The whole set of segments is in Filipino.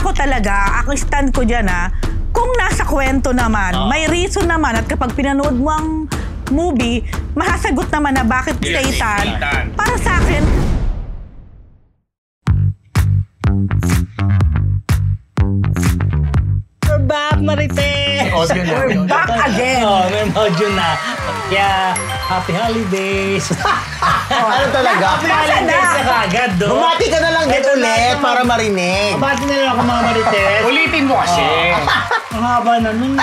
ako talaga, ang stand ko dyan kung nasa kwento naman, may reason naman at kapag pinanood mo ang movie, masasagot naman na bakit Satan. Para sa akin, we're back, Marites! we're back again. May module na. Kaya, happy holidays! Ano talaga? Happy holidays na kagad, do? Bumati ka na lang din ulit para marinig. Bumati na lang ako, mga Marites. Ulitin mo kasi. Ang haba na nun.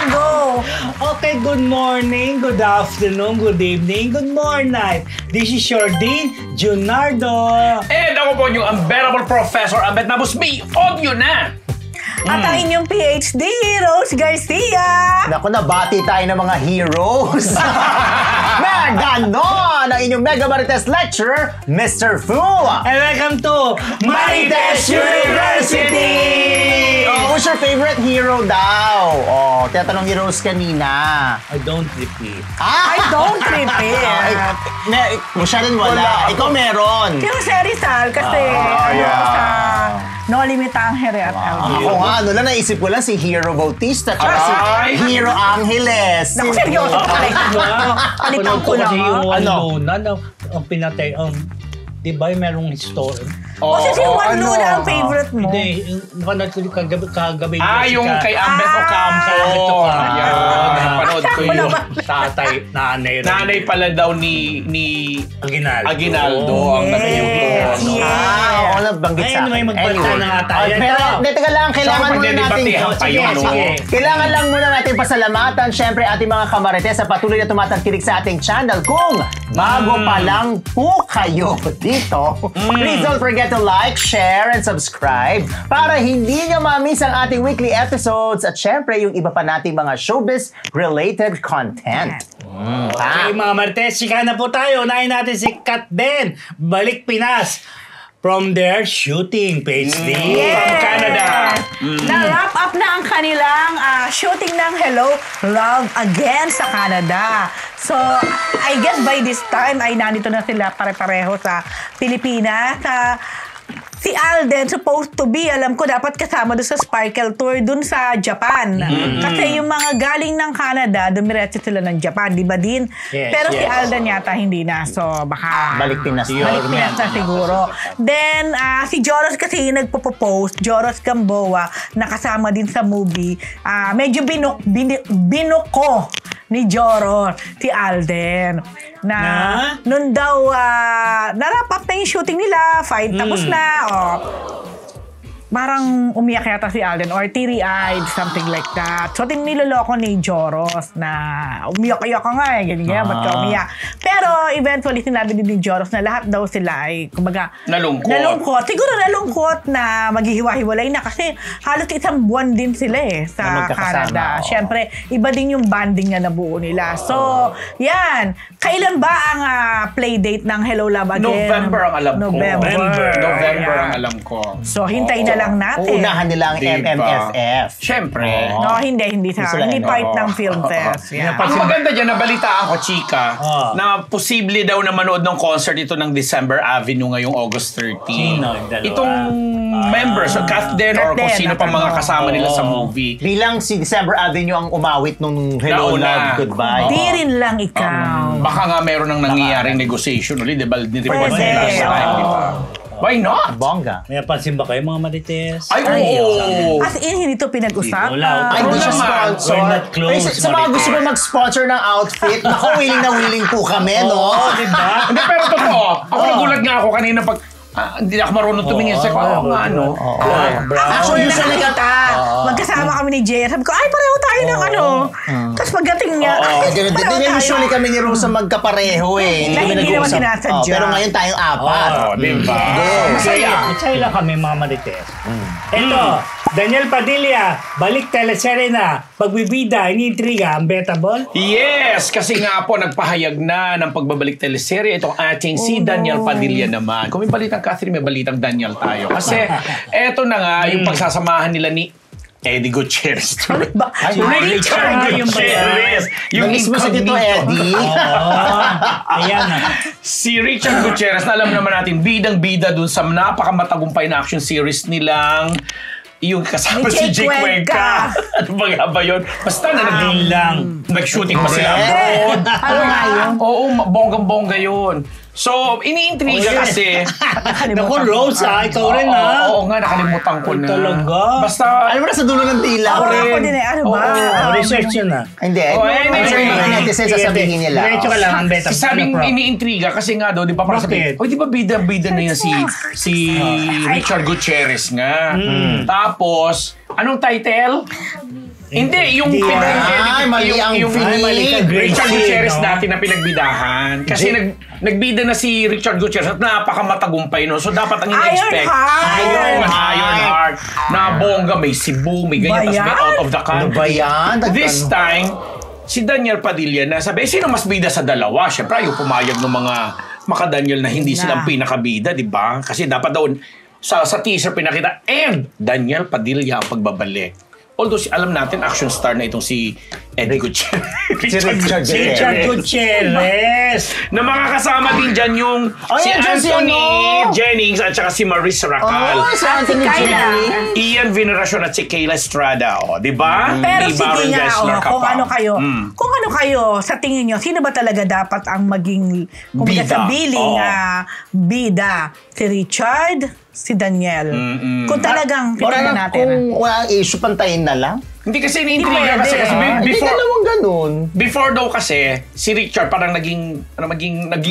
Go! Okay, good morning, good afternoon, good evening, good morning. This is your Dean, Junardo. And ako po yung unbearable Professor Ambet Nabusmi. Audio na! At ang inyong PhD, Rose Garcia. Naku, nabati tayo ng mga heroes. Ganon! Ang inyong Mega Marites lecturer, Mr. Fu. And welcome to Marites University! Oh, who's your favorite hero daw? Oh, tinatanong ni Rose kanina. I don't repeat. I don't repeat. Masyadong wala. Ikaw meron. Yung si Rizal kasi sa No Limit Angere at Ako nga, ano lang, naisip ko lang si Hero Bautista at si Hero Angeles. Naku, seryoso ka pala ito. Palitan ko lang. Kasi yung Ano? Luna, ang pinatay, di ba yung merong story? Kasi si Juan Luna ang favorite mo. Hindi, napanood ko yung kagabi. Yung kay Ambet Ocampo. Yan, napanood ko yung tatay, nanay. nanay pala daw ni Aguinaldo ang nagayuto. Oo, nabanggit sa akin. May magbalita na nga tayo. Pero, teka lang, kailangan muna natin. Pagdedebatehan pa yun, no? Kailangan lang muna natin pasalamatan, syempre, ating mga kamarites sa patuloy na tumatangkilik sa ating channel. Kung bago pa lang po kayo dito, please don't forget to like, share, and subscribe para hindi nyo ma-miss ang ating weekly episodes at syempre, yung iba pa nating mga showbiz-related content. Okay, mga Marites, sika na po tayo. Unahin natin si Kat Ben, Balik Pinas. From their shooting, PhD. From Canada. Na-wrap up na ang kanilang shooting ng Hello, Love Again sa Canada. So, I guess by this time ay nandito na sila pare-pareho sa Pilipinas. Si Alden supposed to be, alam ko, dapat kasama doon sa Sparkle Tour doon sa Japan. Kasi yung mga galing ng Canada, dumiretso sila ng Japan, di ba din? Yes, pero si yes. Alden yata hindi na. So, baka Balik Pinas na. Balik Pinas na siguro. Then, si Joros kasi yung nagpo-post, Joros Gamboa, nakasama din sa movie. Medyo binuko ni Joros, si Alden. Na nun daw, na-wrap up na yung shooting nila, fine, tapos na, parang umiyak yata si Alden or teary-eyed, something like that. So, niloloko ni Joros na umiyak-iyak ka nga ganyan, ba't ka umiyak? Pero, eventually, sinabi din ni Joros na lahat daw sila ay, kumbaga, nalungkot. Siguro nalungkot na maghihiwa-hiwalay na kasi halos isang buwan din sila sa Canada. Siyempre, iba din yung banding na nabuo nila. So, yan. Kailan ba ang playdate ng Hello Love Again? November ang alam ko. November ang Ayan. alam ko. So, hintayin na lang natin. Uunahan nila ang MMFF. Siyempre. No, hindi part ng film fest. Yeah. Ang maganda dyan, nabalitaan ko, chika, na posible daw na manood ng concert ito ng December Avenue ngayong August 13. Sino? Dalawa? Itong members, o Kathden or kung sino pa mga kasama nila sa movie. Bilang si December Avenue ang umawit nung Hello Nauna. Love Goodbye. Di rin lang ikaw. Baka nga meron ng nangyayaring negotiation ulit, diba? Ni-report Pwede. nila last time, diba? Why not? Bongga. May napansin ba kayo, mga Marites? Ay, oo! As in, hindi to pinag-usapan. Ay, hindi siya naman. sponsor. We're not close, Ay, sa mga Marites. gusto ba mag-sponsor ng outfit, naku, willing na willing po kami, no? Diba? Hindi, pero totoo. Ako nagulat nga ako kanina pag hindi ako marunong tumingin sa ano. Actually, nakakita. Magkasama kami ni Jay. Sabi ko, ay, pareho tayo ng ano. Tapos pagdating niya, ay, Ganun din. pareho Hindi tayo. usually kami ni Rosa magkapareho eh. Na hindi naman sinasadya. Pero ngayon tayong apat. Diba? Masaya lang kami, mga Marites. Ito, Daniel Padilla, Balik Teleserye na, pagbibida, iniintriga, unbettable? Yes! Kasi nga po, nagpahayag na ng pagbabalik teleserye itong ating si Daniel Padilla naman. Kung may balitang Catherine, may balitang Daniel tayo. Kasi eto na nga, yung pagsasamahan nila ni Eddie Gutierrez. Ba? Richard yung Gutierrez. Yung Namiss mo si Tito incognito. Eddie. Ayan na. Si Richard Gutierrez, na alam naman natin, bidang-bida dun sa napakamatagumpay na action series nilang yung kasama Ni si Jake Jake Cuenca. Cuenca. Ano ba nga ba yun? Basta na nag-shooting pa sila Correct. abroad. Ano nga yun? Oo, bonggang-bongga yun. So, iniintriga kasi. Naku, Rose ikaw rin ha. Oo nga, nakalimutan ko na. Talaga? Basta, Alam mo na sa dulo ng dila. Ako rin. ako din eh. Ano ba? Research yun ha. Hindi. Oh, eh, I'm sure yung mga netizens sasabihin nila. Diretso ka lang ang beta. sabing iniintriga kasi nga daw, di ba parang Bakit? sabi, di ba bida-bida na yan si Richard Gutierrez nga. Tapos, anong title? Hindi, yung mali ang Richard Gutierrez no? dati na pinagbidahan. Kasi nagbida na si Richard Gutierrez at napakamatagumpay no. So dapat ang in-expect. Ironheart. Na bongga, may Cebu, may ganyan. Tapos Bayan? get out of the Ano country. ba yan? This time, si Daniel Padilla na sabi, sino mas bida sa dalawa? Siyempre, yung pumayag ng mga maka-Daniel na hindi silang pinakabida, di ba? Kasi dapat daw sa teaser pinakita, and Daniel Padilla ang pagbabalik. Although alam natin, action star na itong si Eddie Gutierrez. Richard Gutierrez. Na makakasama din dyan yung si yan dyan si Anthony ano? Jennings at saka si Maurice Racal. Oh, sa ating Kyla. Ian Veneracion at si Kayla Estrada. O, di ba? Pero Di sige Baron nga, Dessler ka kung pa. ano kayo, Mm. kung ano kayo, sa tingin nyo, sino ba talaga dapat ang maging, kung Bida. sa billing, Oo. bida? Si Richard, si Daniel. Kung talagang Wala titignan na, natin. kung wala issue, pantayin na lang. Hindi kasi Hindi iniintriga pwede. kasi Hindi before, dalawang ganun. before daw kasi si Richard parang naging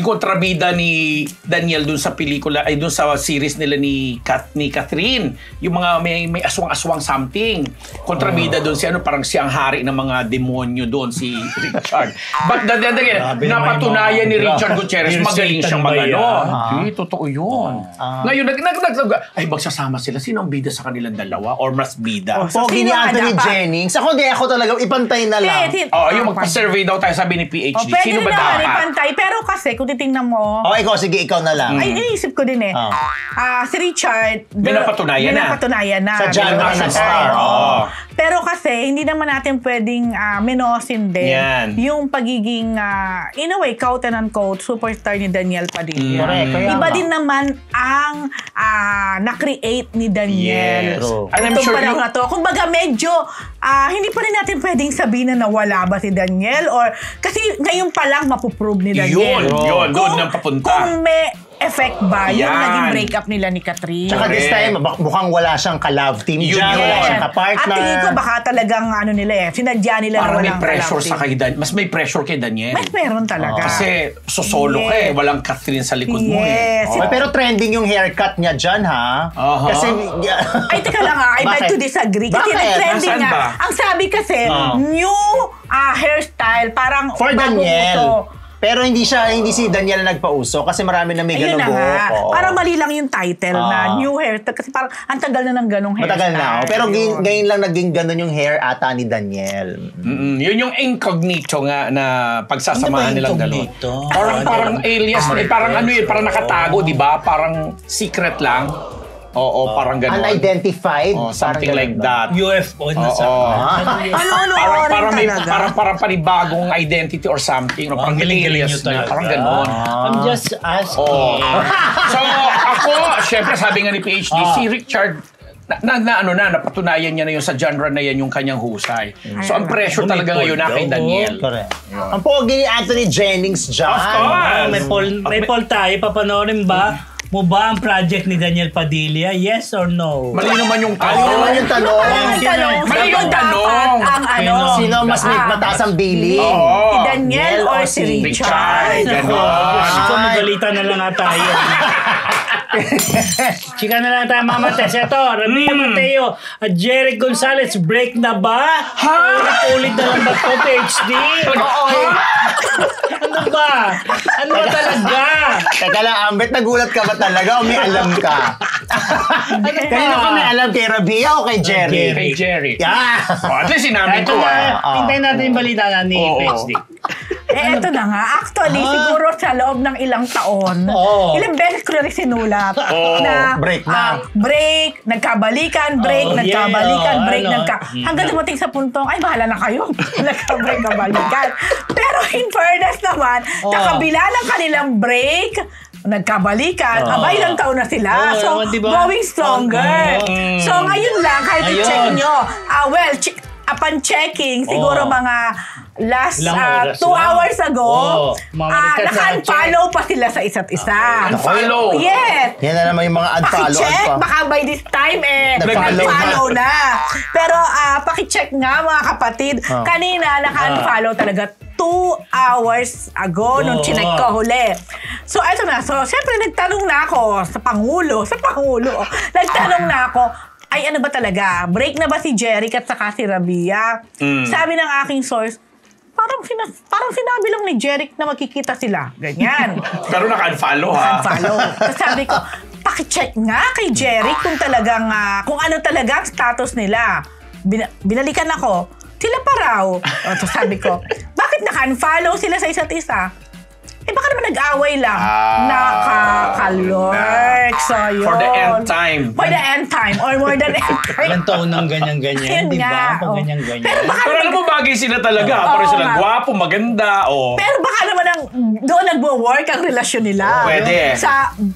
kontrabida ni Daniel dun sa pelikula ay dun sa series nila ni Catherine, yung mga may aswang-aswang something. Kontrabida dun si parang siyang hari ng mga demonyo dun si Richard. But again, napatunayan ni Richard Gutierrez magaling siyang magano. Totoo yun. Ngayon ay magsasama sila, sino ang bida sa kanilang dalawa or mas bida? Oh, so Pogi ni sino nga Anthony dapat? Jennings. Ako talaga, ipantay na lang. Yung magpa-survey daw tayo, sabi ni PhD. Pwede Sino rin ba naman dapat? ipantay. Pero kasi, kung titingnan mo, Ikaw, sige, ikaw na lang. ay, iniisip ko din eh. Si Richard, May napatunayan na. Sa genre action na star. Oo. Pero kasi, hindi naman natin pwedeng minosin din Yan. yung pagiging, in a way, quote and unquote, superstar ni Daniel Padilla. Correct. Kaya Iba nga. din naman ang na-create ni Daniel. Yes. True. And I'm Itong sure panahon na to. Kumbaga medyo, hindi pa rin natin pwedeng sabihin na nawala ba si Daniel or, kasi ngayon pa lang mapuprove ni Daniel. Yun. Doon nang papunta. Kung may effect ba yung Yan. naging breakup nila ni Catherine. Tsaka this time, mukhang wala siyang ka-love team Yun dyan. yun. Wala siyang At ka-partner. tingin ko baka talagang sinadya nila Parang na may walang pressure kalapit. sa kay Daniel. Mas may pressure kay Daniel. Mas meron talaga. Kasi sosolo ka eh. Walang Catherine sa likod mo eh. Yes. Pero trending yung haircut niya dyan, ha? Aha. Kasi... Ay, teka lang I beg Bakit? to disagree. Kasi Bakit? trending Nasaan nga. ba? Ang sabi kasi, new hairstyle, parang For bagong Daniel. uso. Pero hindi si Daniel na nagpauso kasi marami na may Ayun ganong na nga. buhok. Oo. Parang mali lang yung title na new hairstyle. Kasi parang ang tagal na ng ganong hairstyle. Matagal na. Pero Yun. ngayon lang naging ganon yung hair ata ni Daniel. Yun yung incognito nga na pagsasamahan Ano ba nilang incognito? dalawa. Parang alias. Parang parang nakatago, di ba? Parang secret lang. Oo, parang gano'n. Unidentified. Oh, something Parang like ganun ba? that. UFO na sa... Oo. Ano Parang may talaga. parang panibagong identity or something. No? Parang galing-galing alias nyo talaga. na. Parang gano'n. I'm just asking. Oh. So, ako, syempre sabi nga ni PhD, si Richard, napatunayan niya na yun sa genre na yan yung kanyang husay. So, ang pressure talaga ngayon na kay Daniel. Correct. Ang pogi ni Anthony Jennings dyan. Of course! May poll tayo. Papanoorin ba mo ba ang project ni Daniel Padilla? Yes or no? Mali naman yung Ano naman yung tanong? Ang tanong, Mali sino yung tanong. dapat ang ano? Sino mas may mataas ang billing? Oo. Si Daniel or si Richard? Ganon. Gusto magalita na lang nga tayo. Chika na lang tayo, Mama Tess. Ito, Rabia Mateo at Jeric Gonzalez, break na ba? Ulit na lang ba ito, PhD? Ano ba? Ano ba talaga? Teka lang, Ambet, nagulat ka ba talaga o may alam ka? Kanino ka may alam? Kay Rabia o kay Jerry? Kay Jerry. Yeah! Oh, at least sinabi Ito ko na, hintayin natin yung balita na ni Oo. PhD. eto na nga. Actually, siguro sa loob ng ilang taon, ilang beses ko na rin sinulat na break na. Break, nagkabalikan, break, nagkabalikan, break, hanggang dumating sa puntong, ay, bahala na kayo. Nagka-break, kabalikan. Pero in fairness naman, sa kabila ng kanilang break, nagkabalikan, abay ilang taon na sila. So, going stronger. So, ngayon lang, kahit i-check nyo, upon checking, siguro mga last 2 hours ago, naka-unfollow pa sila sa isa't isa. Unfollow? Yes. Yan na naman yung mga unfollow. Pakicheck, baka by this time nag-follow na. Pero pakicheck nga mga kapatid, kanina naka-unfollow talaga 2 hours ago nung chinek ko huli. So, eto na. So, syempre nagtanong na ako sa Pangulo. Nagtanong na ako, ay ano ba talaga? Break na ba si Jeric at saka si Rabia? Sabi ng aking source, parang sinabi lang ni Jeric na magkikita sila. Ganyan. Pero naka-unfollow ha? Naka-unfollow. So sabi ko, pakicheck nga kay Jeric kung talagang, kung ano talaga ang status nila. Binalikan ako, sila pa raw. So sabi ko, bakit naka-unfollow sila sa isa't isa? Baka naman nag-away lang. Nakakalork. So, yun. For the end time. For the end time. Or more than end time. Ilang taon ng ganyan-ganyan, di ba? Pag ganyan-ganyan. Pero alam mo, bagay sila talaga. Parang sila gwapo, maganda. Pero baka naman doon nagwo-work ang relasyon nila. Pwede.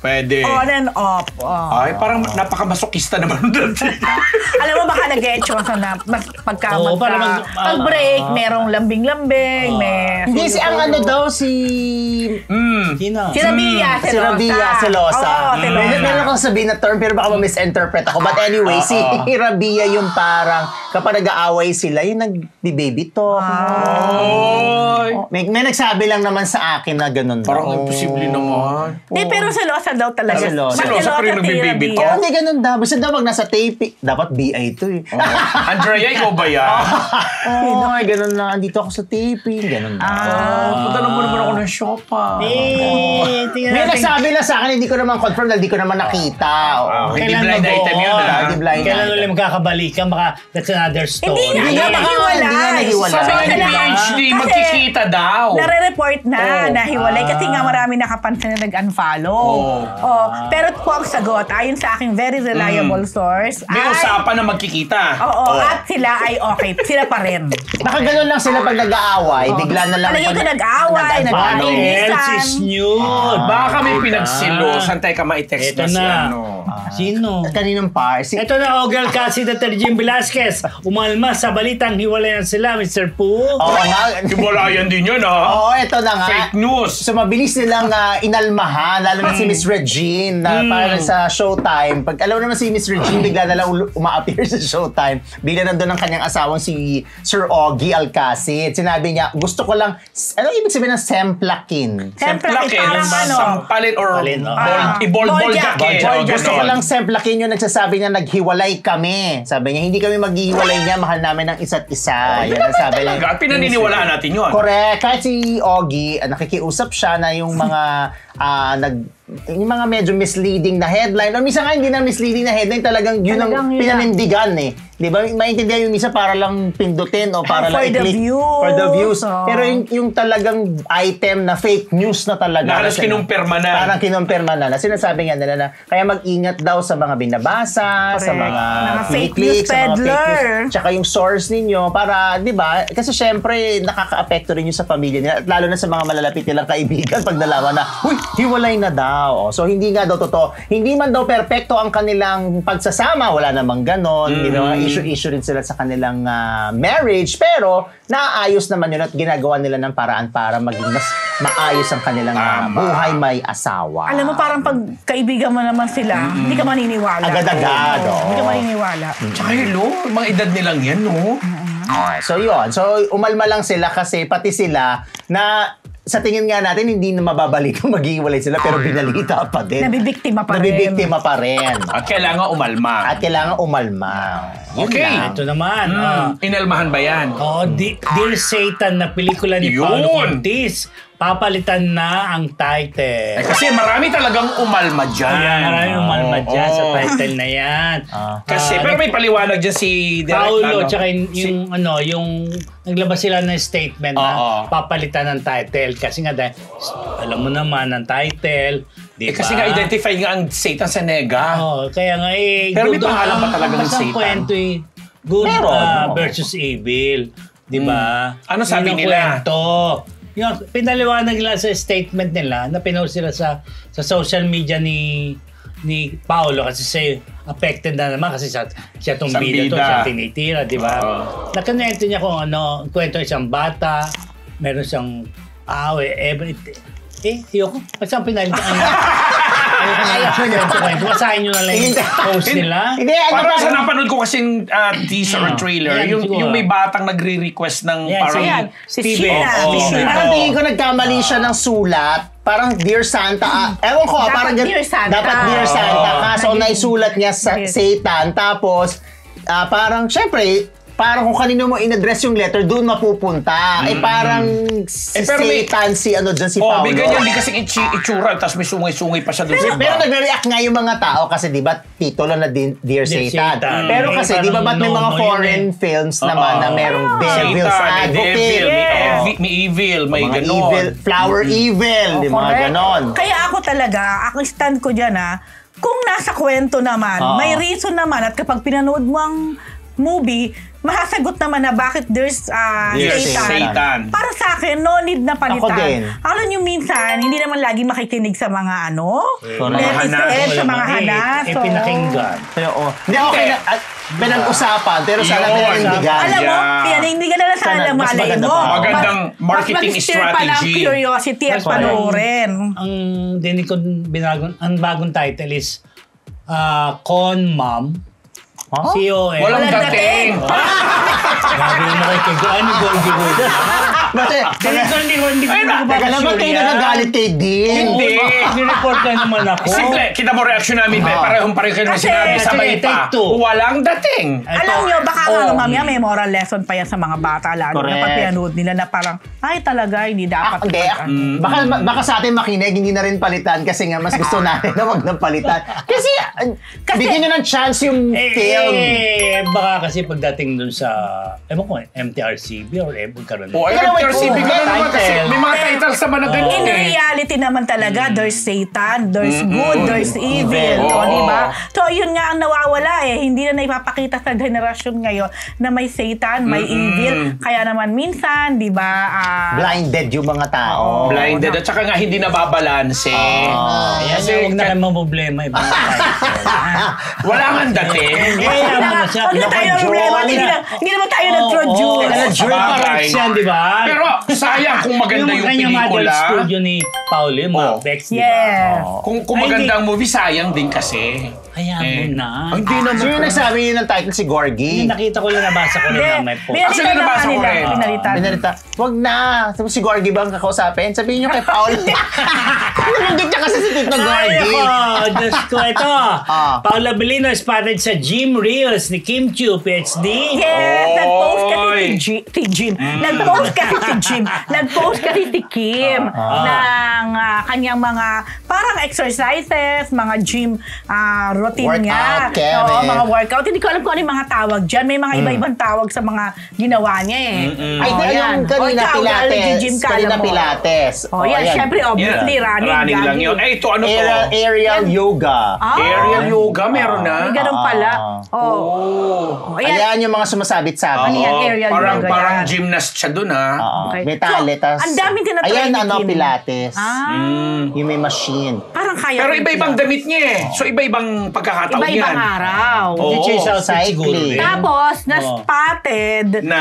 Pwede. On and off. Ay, parang napakamasokista naman doon. Alam mo, baka nag-e-chosa na pag-break, merong lambing-lambing, Hindi ang ano daw si Si Rabia, selosa. Meron akong sabihin na term pero baka ma-misinterpret ako. But anyway, si Rabia yung parang kapag nag-aaway sila, yung nag-baby talk. May nagsabi lang naman sa akin na ganun. Parang imposible naman. Hindi, pero selosa daw talaga. Selosa pa rin nag-baby talk? Hindi, ganun daw. Basta daw wag nasa tape. Dapat BI to eh. Andrea, ikaw ba yan? Ganun na. Andito ako sa taping. Ganun na. Punta mo naman ako ng shop. May nagsabi lang sa akin, hindi ko naman confirm dahil hindi ko naman nakita. Hindi blind item yun. Kailan ulit magkakabalikan? Baka that's another story. Hindi nga nahiwalay. Hindi magkikita daw. Nare-report na nahiwalay kasi nga marami nakapansin na nag-unfollow. Pero po ang sagot, ayon sa aking very reliable source, may usapan na magkikita. At sila ay okay. Sila pa rin. Baka ganun lang sila pag nag-aaway. Bigla na lang. Palagay ko nag-aaway, nag-ainisan. Baka may pinagsilosan. Teka, ma-text na si Sino? Kaninong par? Ito na, Ogel Kasi Dr. Jim Velasquez. Umalma sa balitang hiwalayan sila, Mr. Poo. Oo nga. Hiwalayan din yun, Oo, ito na nga. Fake news. So, mabilis nilang inalmahan, lalo na si Miss Regine, na para sa Showtime. Pag alam naman si Miss Regine, bigla na lang uma-appear sa Showtime. Bigla nandun ang kanyang asawang si Sir Ogie Alcacid. Sinabi niya, gusto ko lang, ano ibig sabihin ng semplakin? Semplakin, parang ano? Sampalin or i-ball jacket. Gusto ko lang semplakin yung nagsasabi niya, naghiwalay kami. Sabi niya, hindi kami maghihiwalay niya, mahal namin ng isa't isa. Yan ang sabi niya. At pinaniniwalaan natin yun. Correct. Kahit si Ogie, nakikiusap siya na yung mga yung mga medyo misleading na headline. O minsan nga hindi na misleading na headline, talagang yun ang pinanindigan eh. Di ba? Maintindihan yung minsan para lang pindutin o para lang i-click. For the views. Pero yung talagang item na fake news na talaga. Na halos kinumpirma na. Parang kinumpirma na. Sinasabi nga nila na kaya mag-ingat daw sa mga binabasa, sa mga fake news peddler. Tsaka yung source ninyo para, di ba? Kasi syempre, nakaka-apekto rin yung sa pamilya nila. At lalo na sa mga malalapit nilang kaibigan pag nalaman na, uy, hiwalay na daw. So, hindi nga daw totoo. Hindi man daw perpekto ang kanilang pagsasama. Wala namang ganon. Issue rin sila sa kanilang marriage. Pero, naayos naman yun at ginagawa nila ng paraan para maging mas maayos ang kanilang buhay may asawa. Alam mo, parang pag kaibigan mo naman sila, hindi ka maniniwala. Agad-agad. Hindi ka maniniwala. Tsaka hello, mga edad nilang yan, no? So, yun. So, umalma lang sila kasi pati sila na sa tingin nga natin, hindi na mababalik kung maghihiwalay sila, pero binalita pa din. Nabibiktima pa rin. At kailangan umalma. Okay. Ito naman. Inalmahan ba yan? Dear Satan na pelikula ni Paolo Contis. papalitan na ang title. Kasi marami talagang umalma dyan. Maraming umalma dyan sa title na yan. Kasi, pero may paliwanag dyan si Direk. Paulo, tsaka yung naglabas sila ng statement na papalitan ng title. Kasi nga dahil, alam mo naman ang title, di ba? Kasi nga identified nga ang Satan sa nega. Kaya nga Pero may pangalan pa talaga ng Satan. Kwento good versus evil. Di ba? Ano sabi Yun ang nila? Kwento. Yung pinaliwanag nila sa statement nila na pinost sila sa social media ni Paolo kasi siya affected na naman kasi siya itong bida to, siya tinitira, di ba? Nakanento niya kung kwento isang bata, meron siyang ayoko. Kasi ang pinalitan niya. Basahin nyo na lang yung post nila. Parang sa napanood ko kasing teaser or trailer, yung may batang nagre-request ng parang... Si Sheena. Parang tingin ko nagkamali siya ng sulat. Parang Dear Santa. Ewan ko, parang Dear Santa. Dapat Dear Santa. Kaso naisulat niya sa Satan. Tapos, parang, syempre, parang kung kanino mo in-address yung letter, doon mapupunta. Parang Satan si Paolo. may ganyan din kasing itsura, tapos may sungay-sungay pa siya doon sa Pero nagre-react nga yung mga tao kasi di ba titulo na Dear Satan. Pero kasi di ba ba't may mga foreign films naman na merong Devil's Advocate. May evil, may Mga ganon. evil, flower evil, di mga ganon. Kaya ako talaga, ang stand ko dyan kung nasa kwento naman, may reason naman at kapag pinanood mo ang movie, masasagot naman na bakit there's Satan. Para sa akin, no need na palitan. Ako din. Alam nyo minsan, hindi naman lagi makikinig sa mga hanas. sa mga hanas. Pinakinggan. Pero hindi, okay na. Pinag-usapan, pero sana pinanindigan. Alam mo, pinanindigan na lang sa alam Mas malay maganda mo. pa. Magandang marketing Mas mag-stir pa ng strategy. curiosity at panoorin. Ang dinig ko ang bagong title is Con Mom. C-O-N. Walang dating. Sabi mo kay Goldie Gold. Hindi ko Teka lang, ba't kayo nagagalit kay Dean? Hindi. Ni-report ka naman ako. Simple, kita mo reaction namin, parehong-pareho kayo na Kasi- sinabi, sabay Take pa. two. Walang dating. Alam nyo, baka mamaya may moral lesson pa yan sa mga bata lalo na pag pinanood nila na parang, ay talaga, hindi dapat. Hindi. Baka sa atin makinig, hindi na rin palitan kasi nga mas gusto natin na wag nang palitan. Kasi bigyan nyo ng chance yung film. Baka kasi pagdating dun sa, ewan ko, MTRCB or magkaroon. Ay, MTRCB ka na naman kasi may mga titles naman na ganyan In reality naman talaga, there's Satan, there's good, there's evil. O, di ba? So, yun nga ang nawawala Hindi na naipapakita sa henerasyon ngayon na may Satan, may evil. Kaya naman minsan, di ba? Blinded yung mga tao. Blinded. At saka nga hindi nababalanse. Kasi huwag na kayo problema. Wala nga dating. Huwag na tayo ang problema. Hindi naman tayo nag-produce. Parang yan, di ba? Pero sayang kung maganda yung kanyang pelikula. model studio ni Pauli, Mavex, di ba? Yes. Kung maganda ang movie, sayang din kasi. Hayaan mo na. Hindi naman. So yung nagsabi yun ng title si Gorgie. Nakita ko lang, nabasa ko lang na may post. Actually, nabasa ko rin. Pinalitan. Wag na. Tapos si Gorgie bang kakausapin? Sabihin nyo kay Paul. Nabanggit niya kasi si Tito Gorgie. Diyos ko, ito. Paula Belino spotted sa gym reels ni Kim Chiu, PhD. Yes, nag-post kasi si Jim. Nag-post kasi si Jim. Nag-post kasi si Kim ng kanyang mga parang exercises, mga gym routine niya. Kevin. Mga workout. Hindi ko alam kung ano yung mga tawag dyan. May mga iba-ibang tawag sa mga ginawa niya Ay, yung kanina Pilates. Kanina Pilates. Yan. Siyempre, obviously, running lang yun. Ito, ano to? Aerial yoga. Aerial yoga, meron na. May ganun pala. Ayan yung mga sumasabit sa Ano akin. yan, aerial yoga. Parang gymnast siya dun, ha? Okay. May tali. So, ang daming tinatry Ayan, ni Kim. Pilates. Yung may machine. Parang kaya. Pero iba-ibang damit niya eh. So, iba-ibang pagkakataon yan. Iba-ibang araw. Cycling. Tapos, na-spotted Na,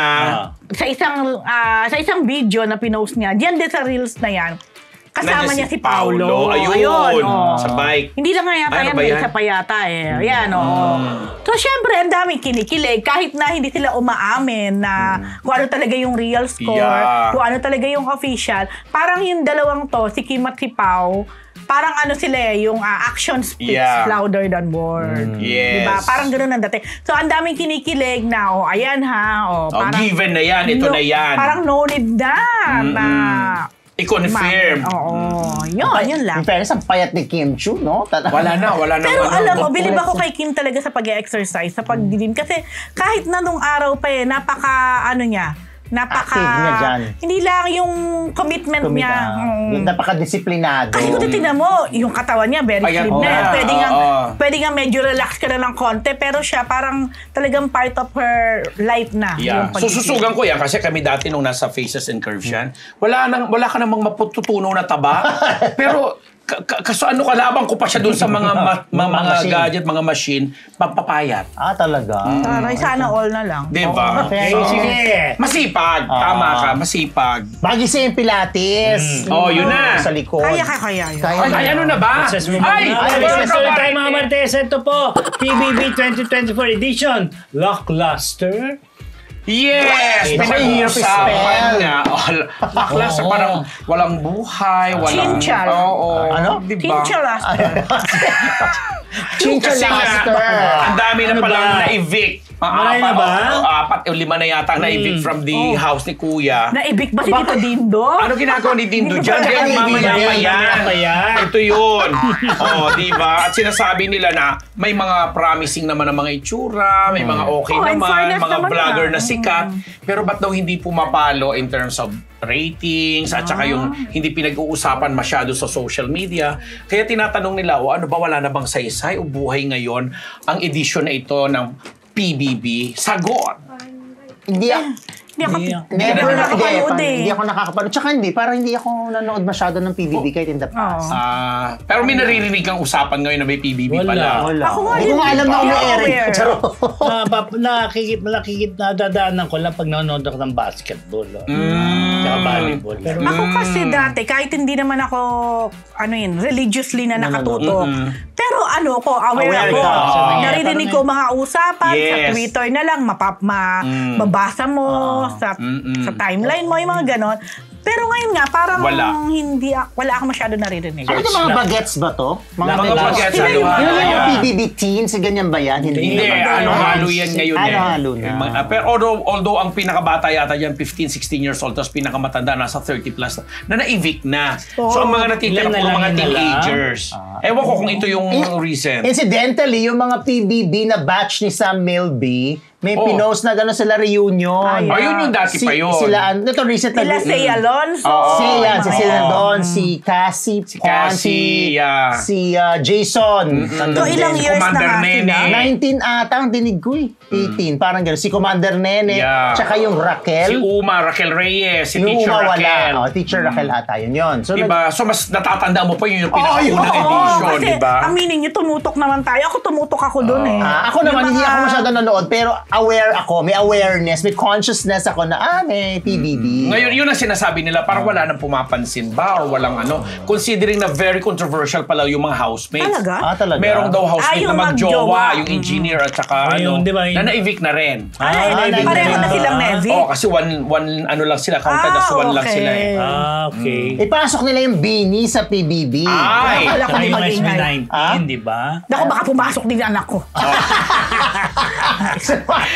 sa isang video na pinost niya, diyan din sa reels na yan, kasama niya si Paolo. Ayun, sa bike. Hindi lang nga yata Ano yan, ba may yan? isa pa yata Ayan, So, syempre, ang daming kinikilig. Kahit na hindi sila umaamin na kung ano talaga yung real score, kung ano talaga yung official, parang yung dalawang to, si Kim at si Pao, parang ano sila yung action speaks louder than words. Yes. Diba? Parang ganoon ang dating. So, ang daming kinikilig na, ayan ha, parang, given na yan, ito na yan. Parang no need na. I-confirm. Oo. Yun lang. In fairness, ang payat ni Kim Chu, no? Wala na. Pero alam mo, bilib ako kay Kim talaga sa pag-exercise, sa pagdilim. Kasi kahit na nung araw pa napaka Active niya dyan. Hindi lang yung commitment niya. Napaka-disiplinado. Kasi kung titignan mo, yung katawan niya, very slim na. Pwede nga medyo relax ka na ng konti, pero siya parang talagang part of her life na. Yeah. Sususugan ko yan kasi kami dati nung nasa Faces and Curves yan, wala ka namang mapututunaw na taba. Pero kaso kalabang ko pa siya dun sa mga gadget, mga machine, papapayat. Talaga? Sana all na lang. Diba? Okay. Sige. Masipag. Tama ka, masipag. Bagis yung Pilates. Yun na. Sa likod. Kaya. Ay, ano na ba? Susunod tayo mga Martes. Ito po, PBB 2024 edition, Lackluster. Yes! Pinag-uusapan nga. Baklas, parang walang buhay, walang... Chinchal. Oo. Ano? Diba? Chinchalaster. Ang dami na palang na-evict. Marami na ba? 4 o 5 na yata na-evict from the house ni Kuya. Na-evict ba si Tito Dindo? Ano ginagawa ni Dindo dyan? Diyan, mamaya pa yan. Ito yun. Diba? At sinasabi nila na may mga promising naman ng mga itsura, may mga okay naman, mga vlogger na sikat. Pero ba't daw hindi pumapalo in terms of ratings at saka yung hindi pinag-uusapan masyado sa social media. Kaya tinatanong nila, ano ba, wala na bang saysay o buhay ngayon ang edisyon na ito ng PBB? Sagot! Hindi ako nakakapanood. Tsaka parang hindi ako nanood masyado ng PBB kahit in the past. Pero may naririnig kang usapan ngayon na may PBB pala. Wala. Ako nga hindi ko nga alam na umi-airing. Nadadaanan ko lang pag nanonood ako ng basketball. Tsaka volleyball. Ako kasi dati, kahit hindi naman ako, religiously na nakatutok. Pero aware ako. Naririnig ko mga usapan sa Twitter na lang, mabasa mo, sa timeline mo, yung mga ganon. Pero ngayon nga, parang wala akong masyado naririnig. Ano ito, mga bagets ba to? Mga bagets, Yung PBB teens, ganyan ba yan? Hindi, halo yan ngayon halo na. Pero although ang pinakabata yata yan, 15, 16 years old, tapos pinakamatanda, nasa 30 plus na na-evict na. So ang mga natitira po, mga teenagers. Ewan ko kung ito yung recent. Incidentally, yung mga PBB na batch ni Sam Milby, may pinost na gano'n sila reunion. Ayun yung dati pa yun. Ito recent na. Sila Say Alonso. Si Sila si Cassie, si Jason. So ilang years Commander na Nene. sila? 19 ata ang dinig ko 18. Parang gano'n. Si Commander Nene. Tsaka yung Raquel. Si Raquel Reyes. Si yung Teacher Raquel. Teacher Raquel ata yun. So, diba? So mas natatanda mo pa yung pinakaunang edition, kasi diba? aminin niyo, tumutok naman tayo. Ako tumutok ako dun ako naman, hindi ako masyado nanonood, pero aware ako, may awareness, may consciousness ako na, may PBB. Ngayon, yun ang sinasabi nila, parang wala nang pumapansin ba or walang considering na very controversial pala yung mga housemates. Talaga? Talaga? Merong daw housemate na magjowa, yung engineer at saka na na-evict na rin. Pareho na silang na-evict? Kasi one lang sila, counted as one lang sila Okay. Ipasok nila yung Bini sa PBB. Wala ko Yung mag-ingay. SB19, di ba? Naku, baka pumasok din ang anak ko.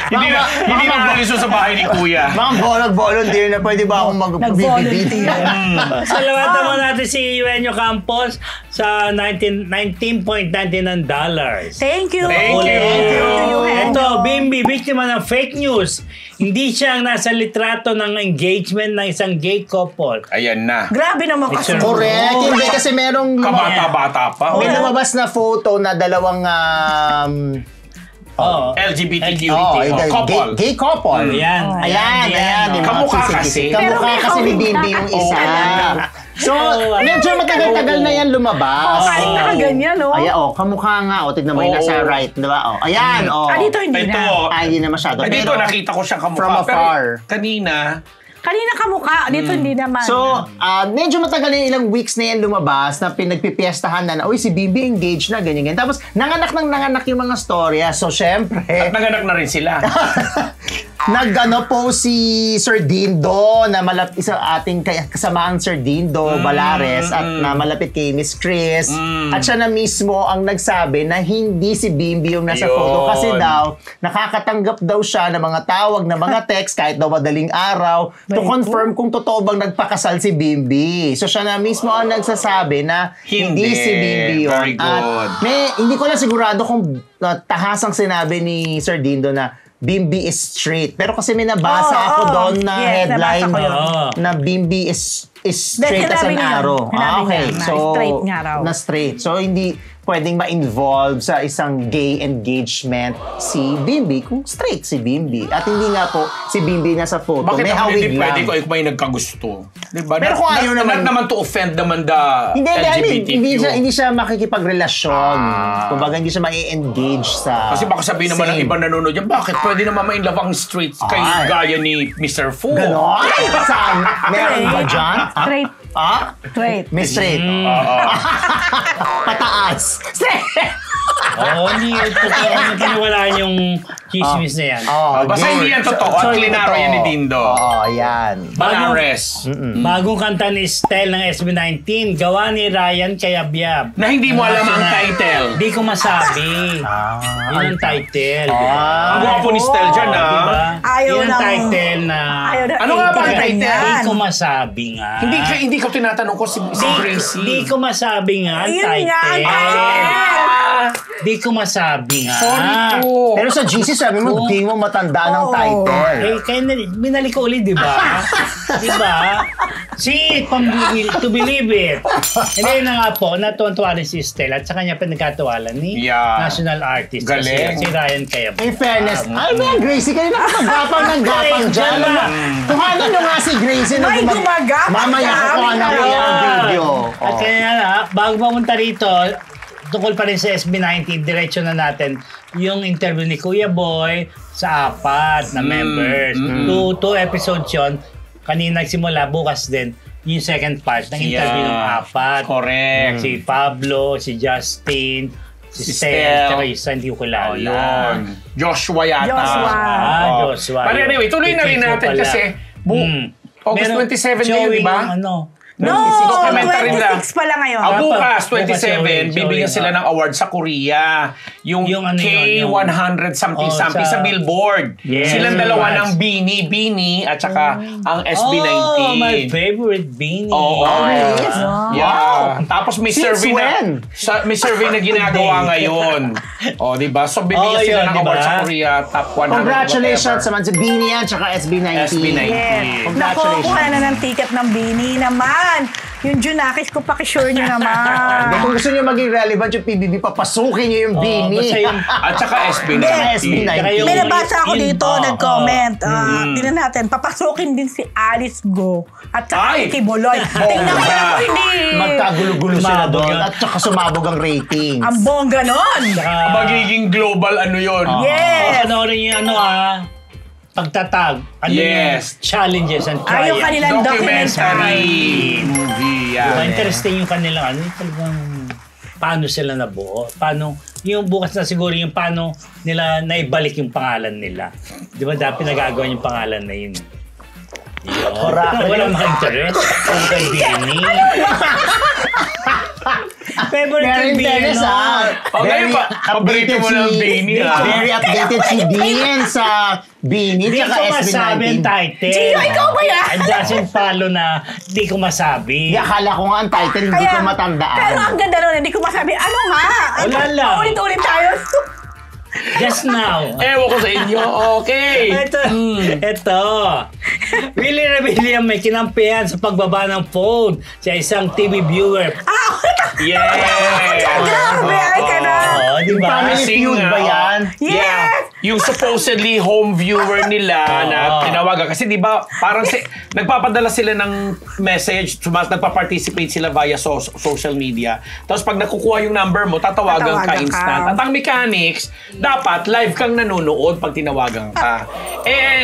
Hindi na poliso sa bahay ni Kuya. Mga volunteer na pwede ba akong mag-PBB? Salamatan mo natin si Eugenio Campos sa $19.99. Thank you. Thank you. Ito, Bimbi, biktima ng fake news. Hindi siya ang nasa litrato ng engagement ng isang gay couple. Ayan na. Grabe naman kasi. Correct. Hindi kasi merong Kabata-bata pa. may lumabas na photo na dalawang LGBTQ couple. Gay couple. Ayan. Kamukha kasi. Kamukha kasi ni Bimbi yung isa. So, medyo matagal-tagal na yan lumabas. Kahit nakaganyan, kamukha nga. Tignan mo yung nasa right, di ba? Ayan, Dito hindi na. Hindi na masyado. Dito nakita ko siyang kamukha. From afar. Pero Kanina kamukha, dito hindi naman. So, medyo matagal yung ilang weeks na yan lumabas na pinagpipiestahan na, si Bimbi engaged na, ganyan. Tapos, nanganak yung mga storya. So, syempre... At nanganak na rin sila. Nag-ano po si Sir Dindo na isa ating kasamaang Sir Dindo Balares at na malapit kay Miss Chris. At siya na mismo ang nagsabi na hindi si Bimbi yung nasa photo kasi daw nakakatanggap daw siya ng mga tawag na mga text kahit daw madaling araw to confirm kung totoo bang nagpakasal si Bimbi. So siya na mismo ang nagsasabi na hindi si Bimbi yun. Very good. At hindi ko lang sigurado kung tahasang sinabi ni Sir Dindo na Bimbi is straight. Pero kasi may nabasa ako doon na headline na Bimbi is straight as an arrow. Okay. So, straight nga raw. Na straight. So, hindi pwedeng ma-involve sa isang gay engagement si Bimbi kung straight si Bimbi. At hindi nga po si Bimbi na sa photo. Bakit may naman hawig hindi lang. pwede kung may nagkagusto? Diba? Pero kung ayaw naman... Not naman to offend naman the LGBTQ. Hindi siya makikipagrelasyon. Kumbaga, hindi siya ma-engage sa... Kasi baka sabihin naman ng ibang nanonood yan, bakit pwede naman ma-inlove ang straight kay gaya ni Mr. Fu? Ganon? Saan? Meron ba dyan? Straight. Straight. May straight. Pataas. Straight. Oo, hindi paniwalaan yung chismis na yan. Basta hindi yan totoo. At klinaro yan ni Dindo. Yan. Banares. Bagong kanta ni Style ng SB19, gawa ni Ryan Cayabyab. Na hindi mo alam ang title. Di ko masabi. Yun ang title. Ang gwapo ni Style dyan, Diba? Ayaw Yun ang ng- title na... Ano nga ba ang title? Di ko masabi nga. Hindi ko tinatanong ko si Gracie. Di ko masabi nga ang Ayun nga ang title. Di ko masabi nga. Sorry po. Pero sa GC, sabi mo, di mo matanda ng title. Eh, kaya binalik ko ulit, di ba? Di ba? See it from to believe it. Hindi na nga po, natuwan-tuwa rin si Stella at sa kanya pinagkatawalan ni national artist. Galing. Si Ryan Cayabyab. In fairness, ano ba yan, Gracie? Kanina ka magapang ng gapang dyan. Kuhanan nyo nga si Gracie na May gumagapang. Mamaya kuhanan ko yung video. At kaya na, bago pumunta rito, tungkol pa rin sa SB19, diretso na natin yung interview ni Kuya Boy sa 4 na members. 2 episodes yun. Kanina nagsimula, bukas din yung second part ng interview ng 4. Correct. Si Pablo, si Justin, si Stel, tsaka yung isa hindi ko kilala. Yun. Joshua yata. Joshua. But anyway, tuloy na rin natin kasi August 27 ngayon, di ba? No, Documentary na. 26 pala ngayon. Bukas, Bukas 27, bibigyan sila ng award sa Korea. Yung ano yun, K100 something sa Billboard. Yes. Silang dalawa ng Beanie at saka ang SB19. Oh, my favorite Beanie. Oo. Yes. Yeah. Tapos may Since survey when? may survey na ginagawa ngayon. Oh, di ba? So bibigyan sila yun, ng diba? award sa Korea, top 100. Congratulations naman sa Beanie at saka SB19. SB19. Yes. Congratulations. Nakukuha na ng ticket ng Bini naman. Yung Junakis ko, pakisure nyo naman. Kung gusto nyo maging relevant yung PBB, papasukin nyo yung Beanie. basta yung At saka SB19. SB19. yung- May nabasa ako yun dito, ba? nag-comment. Tingnan natin, papasukin din si Alice Go at saka Ay! si Boloy. Tingnan ko na po, hindi. Magkagulo-gulo sila Sumabog doon yun. at saka sumabog ang ratings. Ang bongga nun. Magiging global ano yun. Yes. Panoorin yung pagtatag. Yes. Challenges and Ay, yung triumphs. kanilang documentary. movie. Interesting yung kanilang talagang paano sila nabuo. Paano, yung bukas na siguro yung paano nila naibalik yung pangalan nila. Di ba dati nagagawa yung pangalan na yun? Yun. Wala maka-interest. Kung kay Bini. Favorite Very kay Bini, fairness, no? Ngayon pa, paborito mo ng Beanie, Very updated si Dean sa Beanie Hindi tsaka ko masabi ang SB19. title. Gio, ikaw ba yan? It doesn't follow na di ko masabi. Di, akala ko nga ang title, hindi ko matandaan. Pero ang ganda nun, hindi ko masabi, ano nga? Wala lang. Ulit-ulit tayo. Just now. Ewan ko sa inyo. Okay. Ito. Willie Rebellion may kinampihan sa pagbaba ng phone sa isang TV viewer. Yes. Grabe, ay ka na. Oo, di ba? Family Feud ba yan? Yes! Yung supposedly home viewer nila na tinawagan. Kasi di ba parang nagpapadala sila ng message, nagpa-participate sila via social media. Tapos pag nakukuha yung number mo, tatawagan ka Tatawagan instant. ka. At ang mechanics, dapat live kang nanonood pag tinawagan ka.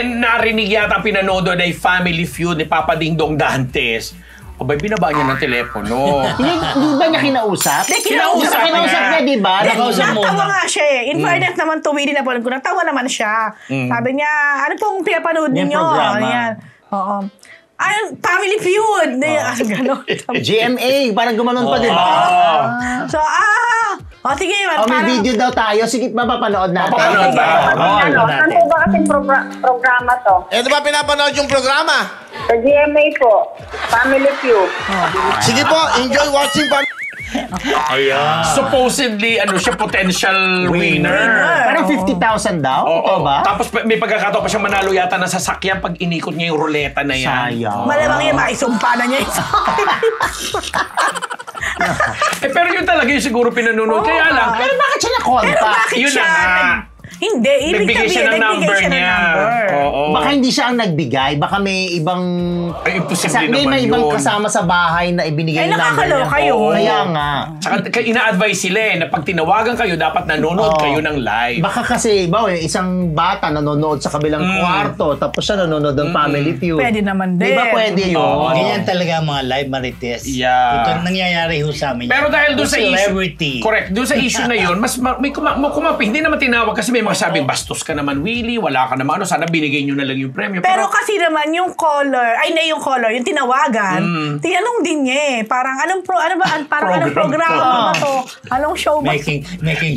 Narinig yata ang pinanood ay Family Feud ni Papa Dingdong Dantes. abay, binaba niya ng telepono. Hindi ba niya kinausap? Kinausap niya, di ba? Natawa nga siya eh. In fairness naman, tumili na po ko. Natawa naman siya. Sabi niya, ano pong pinapanood Yung ninyo? programa. Ayan. Oo. Ay, Family Feud. Ganon. GMA, parang gumanon pa, di ba? So, sige. May video daw tayo. Sige, mapapanood natin. Mapapanood ba? Saan po ba kasing programa to? Eh, di ba pinapanood yung programa? Sa GMA po. Family Feud. Sige po, enjoy watching Ayan. Supposedly, siya, potential winner. Parang 50,000 daw? Oo. ba? Tapos may pagkakataon pa siya manalo yata ng sasakyan pag inikot niya yung ruleta na yan. Sayang. Malamang yan, maisumpa na niya. Pero yun talaga yung siguro pinanonood. Kaya lang, Pero bakit siya na-contact? Pero bakit Yun siya? na nga. Hindi, ibig nagbigay siya sabihin, ng number niya. Oo. Baka hindi siya ang nagbigay. Baka may ibang... Ay, imposible naman may ibang yun. kasama sa bahay na ibinigay yung number niya. nakakaloka yun. Oo, kaya nga. Saka ina-advise sila na pag tinawagan kayo, dapat nanonood kayo ng live. Baka kasi, yung isang bata nanonood sa kabilang kwarto, tapos siya nanonood ng Family Feud. Pwede naman din. Di ba pwede yun? Oo. Ganyan talaga ang mga live marites. Yeah. Ito nangyayari ho sa amin. Pero dahil doon sa issue, celebrity. correct, doon sa issue na yun, mas may kumapi, hindi naman tinawag kasi may mga sabing bastos ka naman, Willie, wala ka naman, sana binigay nyo na lang yung premyo. Pero kasi naman yung yung tinawagan, tinanong din niya eh. Parang anong programa ba to? Anong show ba? Making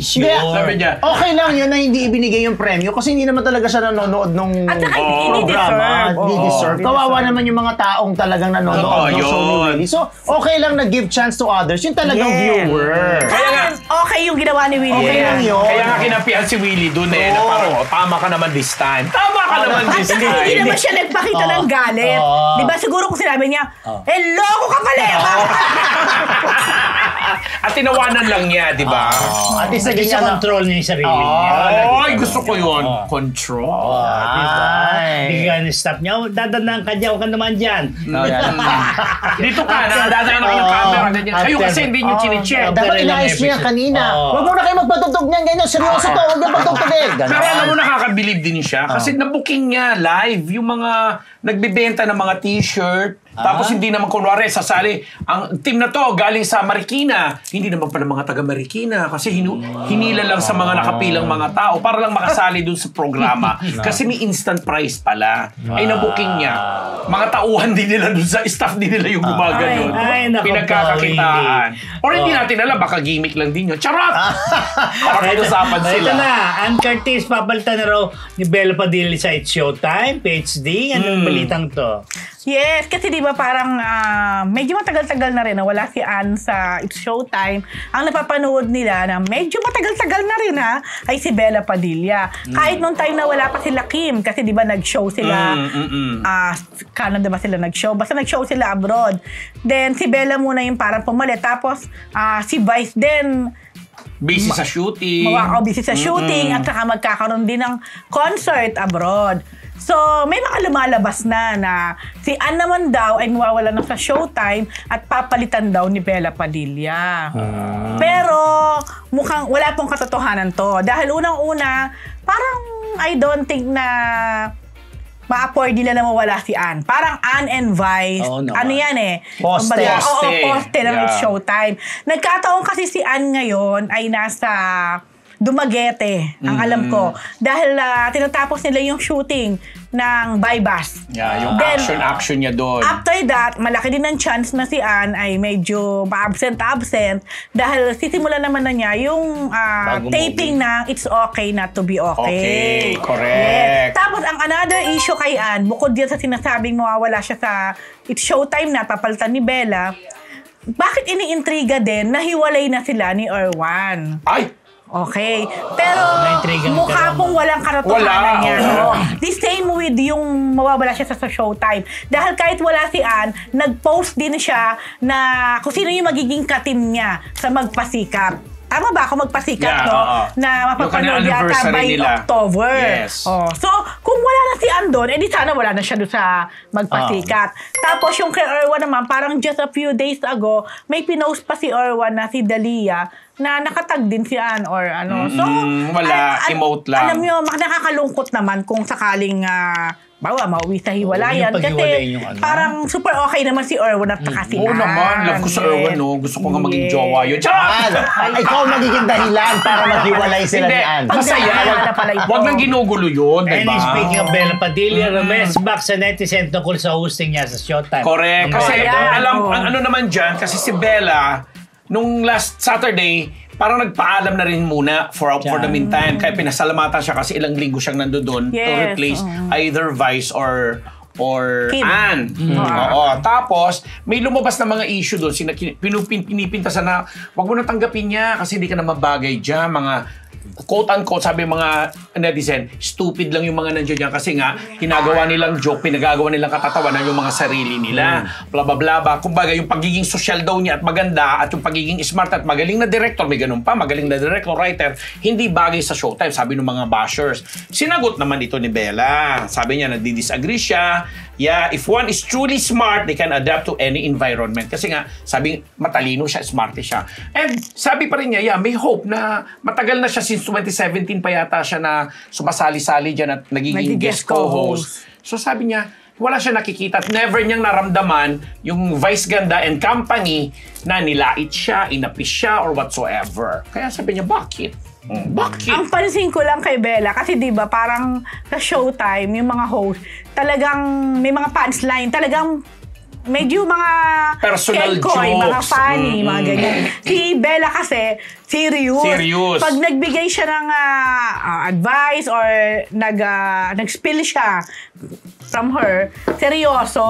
sure. Hindi, Sabi niya, okay lang yun na hindi ibinigay yung premyo kasi hindi naman talaga siya nanonood ng At saka hindi programa. deserve. Hindi deserve. Kawawa naman yung mga taong talagang nanonood ng show ni yun. Willie. So, okay lang na give chance to others. Yung talagang viewer. Kaya nga, Okay yung ginawa ni Willie. Okay lang yun. Kaya nga kinampihan si Willie doon na parang, tama ka naman this time. Tama ka naman At this saka hindi time. naman siya nagpakita ng galit. Di ba siguro kung sinabi niya, loko ka pala! At tinawanan lang niya, di ba? At least Sa naging ano. control niya yung sarili niya. Ay, gusto ko yun. Control. Diba? Ay. Hindi ka stop niya. Dadandang ka dyan. Huwag ka naman dyan. Dito ka, nakadadaan ako yung camera. Ganyan. Kayo kasi hindi nyo chine-check. Dapat inaayos niya kanina. Huwag mo na kayo magpatugtog niyan, ganyan. Seryoso to, huwag niyo pagtugtogin. Pero alam mo, nakakabilib din siya. Kasi nabooking niya live yung mga nagbibenta ng mga t-shirt. Tapos hindi naman kunwari sasali. Ang team na to galing sa Marikina. Hindi naman pala mga taga Marikina. Kasi hinila lang sa mga nakapilang mga tao para lang makasali dun sa programa. Kasi may instant prize pala. Ay nabooking niya. Mga tauhan din nila dun sa staff din nila yung gumaganon. Ay, naku, Pinagkakakitaan. Or hindi natin alam, baka gimmick lang din yun. Charot! Para pag-usapan Ito sila. na, Ann Curtis, papalitan na raw ni Bella Padilla sa It's Showtime, PhD. Anong balitang to? Yes, kasi di ba parang medyo matagal-tagal na rin na wala si Ann sa It's Showtime. Ang napapanood nila na medyo matagal-tagal na rin ay si Bella Padilla. Kahit nung time na wala pa sila Kim, kasi di ba nag-show sila, Canada ba sila nag-show? Basta nag-show sila abroad. Then si Bella muna yung parang pumalit. Tapos si Vice din, Busy sa shooting. busy sa shooting at saka magkakaroon din ng concert abroad. So, may mga lumalabas na si Ann naman daw ay mawawala na sa Showtime at papalitan daw ni Bella Padilla. Pero mukhang wala pong katotohanan to. Dahil unang-una, parang I don't think na ma-afford nila na mawala si Ann. Parang Ann and Vice. Oo naman. Ano yan eh? Poste. Kumbaga, oo, Poste. poste ng Yeah. Showtime. Nagkataon kasi si Ann ngayon ay nasa Dumaguete, ang alam ko. Dahil tinatapos nila yung shooting ng Baybas. Yeah, yung Then, action niya doon. After that, malaki din ang chance na si Ann ay medyo ma-absent dahil sisimula naman na niya yung Bagong taping ng It's Okay Not to Be Okay. Okay, correct. Yes. Tapos ang another issue kay Ann, bukod din sa sinasabing mawawala siya sa It's Showtime na papalitan ni Bella, bakit iniintriga din na hiwalay na sila ni Erwan? Ay! Okay. Pero Naintriga ka mukha naman. pong walang katotohanan Wala, yan. oo. The same with yung mawawala siya sa Showtime. Dahil kahit wala si Ann, nag-post din siya na kung sino yung magiging katim niya sa Magpasikap. Tama ba ako Magpasikap, Yeah, no? oo. Na mapapanood Yung yata anniversary by nila. October. Yes. Oh. So, kung wala na si Ann doon, edi sana wala na siya doon sa Magpasikat. Tapos yung kay Erwan naman, parang just a few days ago, may pinost pa si Erwan na si Dalia na nakatag din si Ann or ano. So, wala, emote lang. Alam nyo, nakakalungkot naman kung sakaling mauwi sa hiwalayan. yung Kasi paghiwalay yung ano. parang super okay naman si Erwin at saka si Oo Ann. naman, love ko sa Erwin, no? Gusto ko nga maging Yes. jowa yun. Charot! Ikaw ang magiging dahilan para maghiwalay sila Hindi, ni Ann. masaya. Pagdadala pala ito. Wag nang ginugulo yun, And diba? speaking of Bella Padilla, Rames back sa netizen tungkol sa hosting niya sa Showtime. Correct. Kasi Ayan. ano naman dyan, kasi si Bella, nung last Saturday, parang nagpaalam na rin muna for the meantime. Kaya pinasalamatan siya kasi ilang linggo siyang nandoon to Yes. replace either Vice or Kim. Ann. Oo. Tapos, may lumabas na mga issue doon. Pinipintasan na, wag mo na tanggapin niya kasi hindi ka na mabagay dyan. Mga quote-unquote, sabi mga netizen, stupid lang yung mga nandiyan dyan kasi nga, ginagawa nilang joke, pinagagawa nilang katatawanan yung mga sarili nila. Bla bla bla bla. Kumbaga, yung pagiging social daw niya at maganda at yung pagiging smart at magaling na director, may ganun pa, magaling na director, writer, hindi bagay sa Showtime, sabi ng mga bashers. Sinagot naman ito ni Bella. Sabi niya, nagdi-disagree siya. Yeah, if one is truly smart, they can adapt to any environment. Kasi nga, sabi, matalino siya, smart siya. And sabi pa rin niya, yeah, may hope na matagal na siya since 2017 pa yata siya na sumasali-sali dyan at nagiging guest co-host. So sabi niya, wala siya nakikita at never niyang naramdaman yung Vice Ganda and Company na nilait siya, inapis siya, or whatsoever. Kaya sabi niya, bakit? Bakit? Ang pansin ko lang kay Bella, kasi di ba parang sa Showtime, yung mga host, talagang may mga punchline, talagang medyo mga Personal kelkoy, mga jokes. funny, mga ganyan. Si Bella kasi, serious. Serious. Pag nagbigay siya ng advice or nag-spill siya from her, seryoso.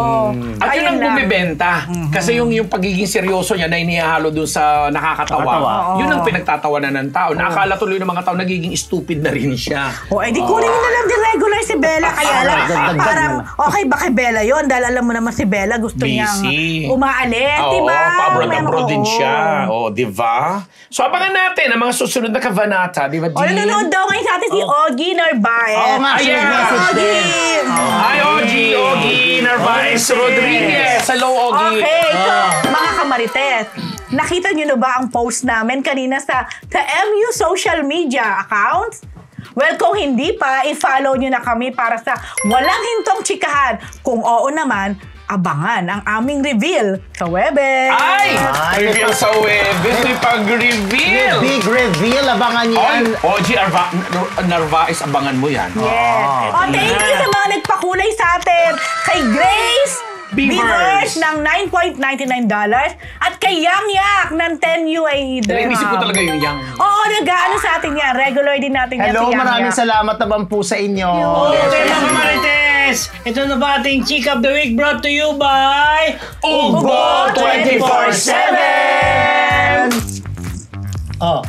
At yun ang bumibenta. Kasi yung pagiging seryoso niya na inihahalo dun sa nakakatawa, yun ang pinagtatawanan ng tao. Nakakala tuloy ng mga tao, nagiging stupid na rin siya. O, edi kunin nyo na lang din regular si Bella. Kaya lang, parang, okay ba kay Bella yun? Dahil alam mo naman si Bella, gusto niyang Busy. umaalit, di Oo, ba? pa-abroad din Oo. siya. O, di ba? So, abangan natin ang mga susunod na kabanata, di ba, O, nanonood daw ngayon sa atin si Ogie Narvaez. Oo nga, Ayan. message din. Hi, Ogie Narvaez Rodriguez. Hello, Ogie. Okay, so, mga kamarites, nakita nyo na ba ang post namin kanina sa MU social media accounts? Well, kung hindi pa, i-follow nyo na kami para sa walang hintong chikahan. Kung oo naman, abangan ang aming reveal sa Webes. Ay! Reveal sa Webes. May pag-reveal. Big reveal, abangan niyo yan. Ay, Ogie Narvaez, abangan mo yan. Yes. Thank you sa mga nagpakulay sa atin. Kay Grace Beavers ng $9.99 at kay Yang Yak ng 10 UAE dirham. Inisip ko talaga yung Yang. Oo, nag-ano sa atin yan. Regular din natin yan Hello, si Yang maraming Yak. salamat naman po sa inyo. Okay mga Marites, ito na ba ating Chika of the Week brought to you by Ugbo 24/7! Oh,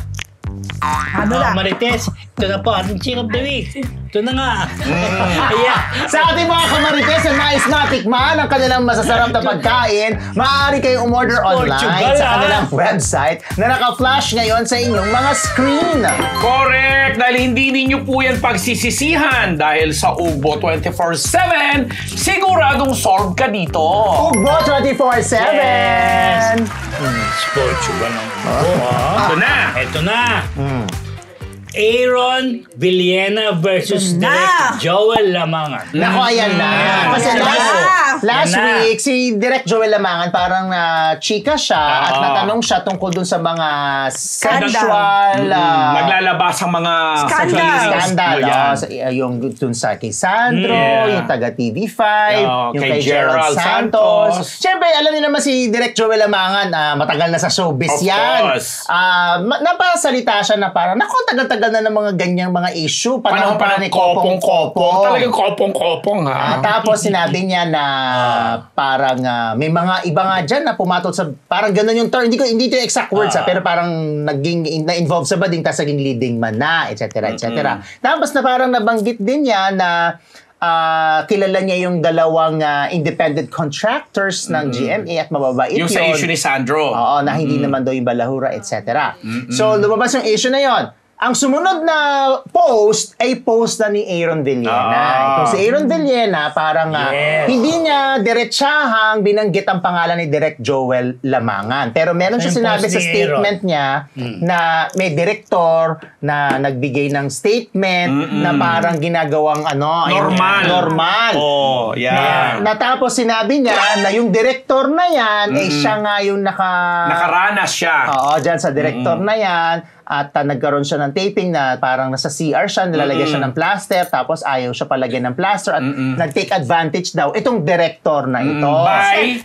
Ano mga na? Marites, ito na po ating Chika of the Week. Ito na nga. Ayan. Sa ating mga kamarites na nais matikman ang kanilang masasarap na pagkain, maaari kayong umorder online Portugal, sa kanilang website na naka-flash ngayon sa inyong mga screen. Correct! Dahil hindi ninyo po yan pagsisisihan dahil sa Ugbo 24/7, siguradong solve ka dito. Ugbo 24/7! Portugal ang Ito na. Ito na. Aaron Villena versus Ito na. Direct Joel Lamangan. Nako, ayan na. Kasi Ayan last na. week, si Direct Joel Lamangan parang chika siya at natanong siya tungkol dun sa mga sexual Naglalabas ang mga Scandal. scandal. Yan. Yung dun sa kay Sandro, Yeah. yung taga TV5, yung kay kay Gerald Gerald Santos. Santos. Siyempre, alam niyo naman si Direct Joel Lamangan, matagal na sa showbiz Of yan. course. Napasalita siya na parang, naku, tagal-tagal na ng mga ganyang mga issue. Panahon pa ni Kopong-Kopong. Talagang Kopong-Kopong, ha? Tapos sinabi niya na parang may mga iba nga dyan na pumatol sa parang gano'n yung term. Hindi ito yung exact words pero parang naging na-involve sa bading tapos naging leading man na, etc. etc. Tapos na parang nabanggit din niya na kilala niya yung dalawang independent contractors ng GMA at mababait Yung sa issue ni Sandro. Oo, na hindi naman daw yung balahura, etc. So, lumabas yung issue na yon. ang sumunod na post ay post na ni Aaron Villena. Ito si Aaron Villena, parang hindi niya diretsahang binanggit ang pangalan ni Direk Joel Lamangan. Pero meron siya sinabi sa statement niya na may director na nagbigay ng statement na parang ginagawang normal. Oh, yeah. Natapos sinabi niya na yung director na yan ay siya nga yung nakaranas siya. Oo, dyan sa director na yan. At nagkaroon siya ng taping na parang nasa CR siya, nilalagyan siya ng plaster, tapos ayaw siya palagyan ng plaster at nag-take advantage daw itong director na ito.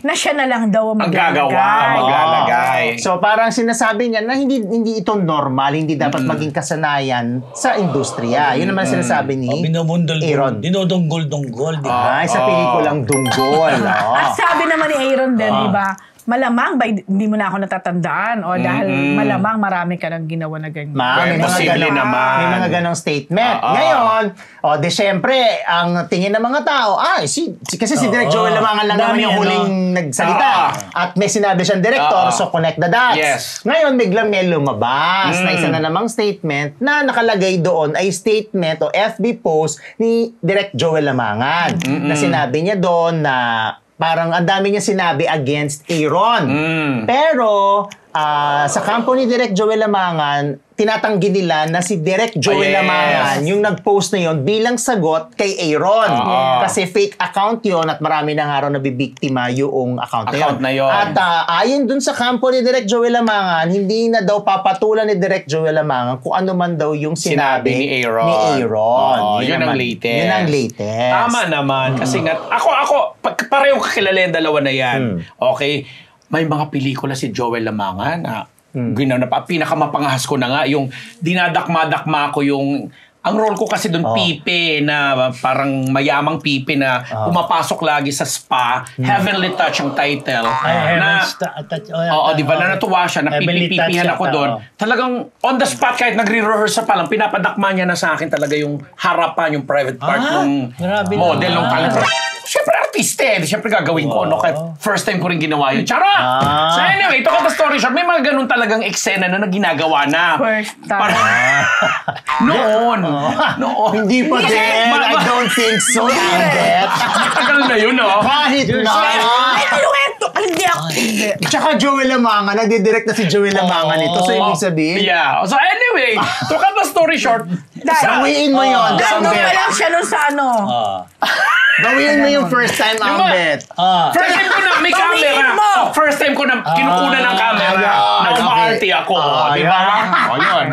Na siya na lang daw ang maglalagay. So parang sinasabi niya na hindi ito normal, hindi dapat maging kasanayan sa industriya. Yun naman sinasabi ni Aaron. Dinodonggol-donggol, di ba? Ay, sa pelikulang Dunggol. At sabi naman ni Aaron din, di ba? Malamang ba hindi mo na ako natatandaan o dahil malamang marami ka nang ginawa na ganyan. May mga ganong statement. Ngayon, di syempre, ang tingin ng mga tao, kasi si Direk Joel Lamangan lang naman yung huling nagsalita. At may sinabi siyang director, so connect the dots. Yes. Ngayon, biglang may lumabas na isa na namang statement na nakalagay doon ay statement o FB post ni Direk Joel Lamangan. Na sinabi niya doon na parang ang dami niya sinabi against Aaron. Pero sa kampo ni Direk Joel Lamangan, tinatanggi nila na si Direk Joel Lamangan yung nag-post na yon bilang sagot kay Aaron. Kasi fake account yon at marami na nga raw nabibiktima yung account na yun. At ayon dun sa kampo ni Direk Joel Lamangan, hindi na daw papatulan ni Direk Joel Lamangan kung ano man daw yung sinabi ni Aaron. Yun ang latest. Yun ang latest. Tama naman. Kasi nga, ako, pareho kakilala yung dalawa na yan. Okay? May mga pelikula si Joel Lamangan na pinakamapangahas ko na nga yung dinadakma-dakma ko yung ang role ko kasi doon pipe na parang mayamang pipe na pumapasok lagi sa spa. Heavenly Touch ang title. Di ba na natuwa siya na pipipihan ako doon. Talagang on the spot kahit nagre-rehearse pa lang pinapadakma niya na sa akin talaga yung harapan, yung private part ng model ng talent. Siyempre artista siyempre gagawin ko. Kaya first time ko rin ginawa yun. Charot! So anyway, ito ka the story short. May mga ganun talagang eksena na ginagawa na. First time. Noon. Hindi pa din. I don't think so. Matagal na yun, Kahit na. Hindi ako. Tsaka Joel Lamangan, nagdidirect na si Joel Lamangan ito. So, ibig sabihin. Yeah. So, anyway, to cut the story short, bawiin mo yun. Sunod pa lang siya nun sa Bawiin mo yung first time, Ambet. First time ko na may camera. First time ko na kinukuna ng camera. Na umaarte ako. Di ba?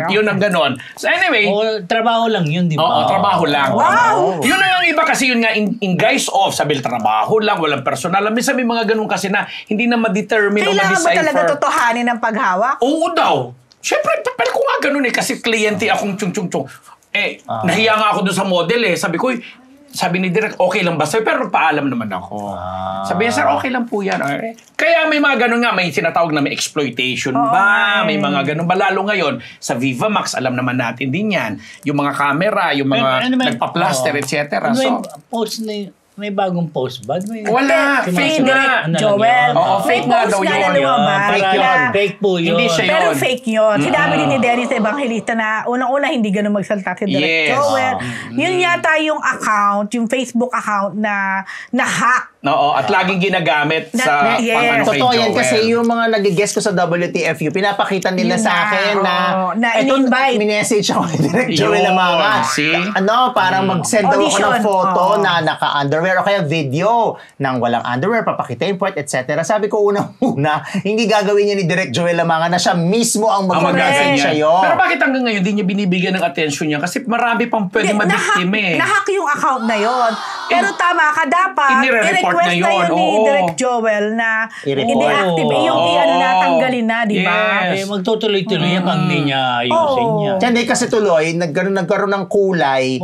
Yun ang ganon. So anyway. Trabaho lang yun, di ba? Oo, trabaho lang. Wow! Yun ang iba kasi yun nga, in guise of, sabi trabaho lang, walang personal. Minsan may mga ganon kasi na hindi na ma-determine o ma-decipher. Kailangan ba talaga totohanin ng paghawak? Oo daw. Siyempre, pero kung nga ganon kasi kliyente akong chung-chung-chung. Nahiya nga ako doon sa model sabi ni Direk, okay lang ba? Pero paalam naman ako. Sabi niya, sir, okay lang po yan. Kaya may mga ganun nga, may sinatawag na may exploitation ba? May mga ganun ba? Lalo ngayon, sa Viva Max, alam naman natin din yan. Yung mga camera, yung mga nagpa-plaster, etc. May bagong post ba? Wala. Fake nga. Joel. Fake nga daw yun. Fake po yun. Hindi siya yun. Pero fake yun. Sinabi din ni Dennis Evangelista na unang-una hindi ganun magsalita si Direk Joel. Yun yata yung account, yung Facebook account na hack. At laging ginagamit sa yes. kay Totoo Joel. yan kasi yung mga nag-guest ko sa WTFU, pinapakita nila sa akin na in-invite. Minessage ako ni Direk Joel Lamangan. Parang mag-send daw ako ng photo na naka-underwear o kaya video ng walang underwear, papakita import, etc. Sabi ko unang-una, hindi gagawin niya ni Direk Joel Lamangan na siya mismo ang mag-present sa'yo. Pero bakit hanggang ngayon hindi niya binibigyan ng attention niya? Kasi marami pang pwede mabiktima Nahack yung account na yon. Pero tama ka, dapat i-request na yun ni Direk Joel na i-deactive. Yung natanggalin na, di ba? Magtutuloy-tuloy yan pag hindi niya ayusin niya. Hindi kasi tuloy, nagkaroon ng kulay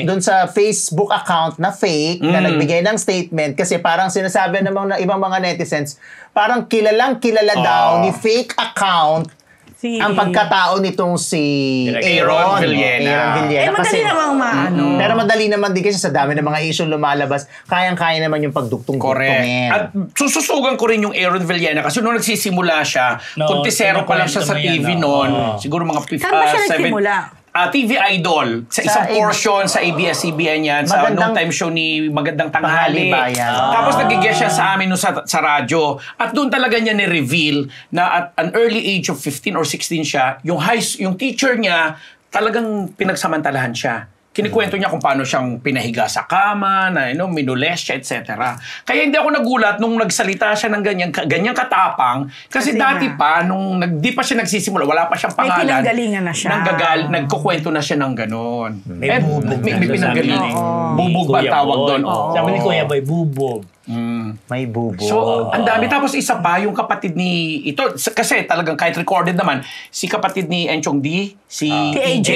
doon sa Facebook account na fake na nagbigay ng statement kasi parang sinasabi ng ibang mga netizens, parang kilalang kilala daw ni fake account ang pagkatao nitong si Aaron Villena. Madali namang maano. Pero madali naman din kasi sa dami ng mga issue lumalabas, kayang-kaya naman yung pagduktong-duktongin. At sususugan ko rin yung Aaron Villena kasi nung nagsisimula siya, kontisero pa lang siya sa TV noon. Siguro mga Saan ba siya nagsimula? TV Idol. Sa isang portion sa ABS-CBN yan. Sa noong time show ni Magandang Tanghali. Tapos nag-guest siya sa amin sa radyo. At doon talaga niya ni-reveal na at an early age of 15 or 16 siya, yung teacher niya talagang pinagsamantalahan siya. Kinikwento niya kung paano siyang pinahiga sa kama, na minules siya, etc. Kaya hindi ako nagulat nung nagsalita siya ng ganyang katapang. Kasi dati pa, nung di pa siya nagsisimula, wala pa siyang pangalan. May pinanggalingan na siya. Nagkukwento na siya ng ganon. May bubog. May pinanggalingan. Bubog ba tawag doon? Sabi ni Kuya Boy, bubog. May bubo. So, ang dami. Tapos isa pa, yung kapatid ni... Ito, kasi talagang kahit recorded naman, si kapatid ni Enchong D, si EJ.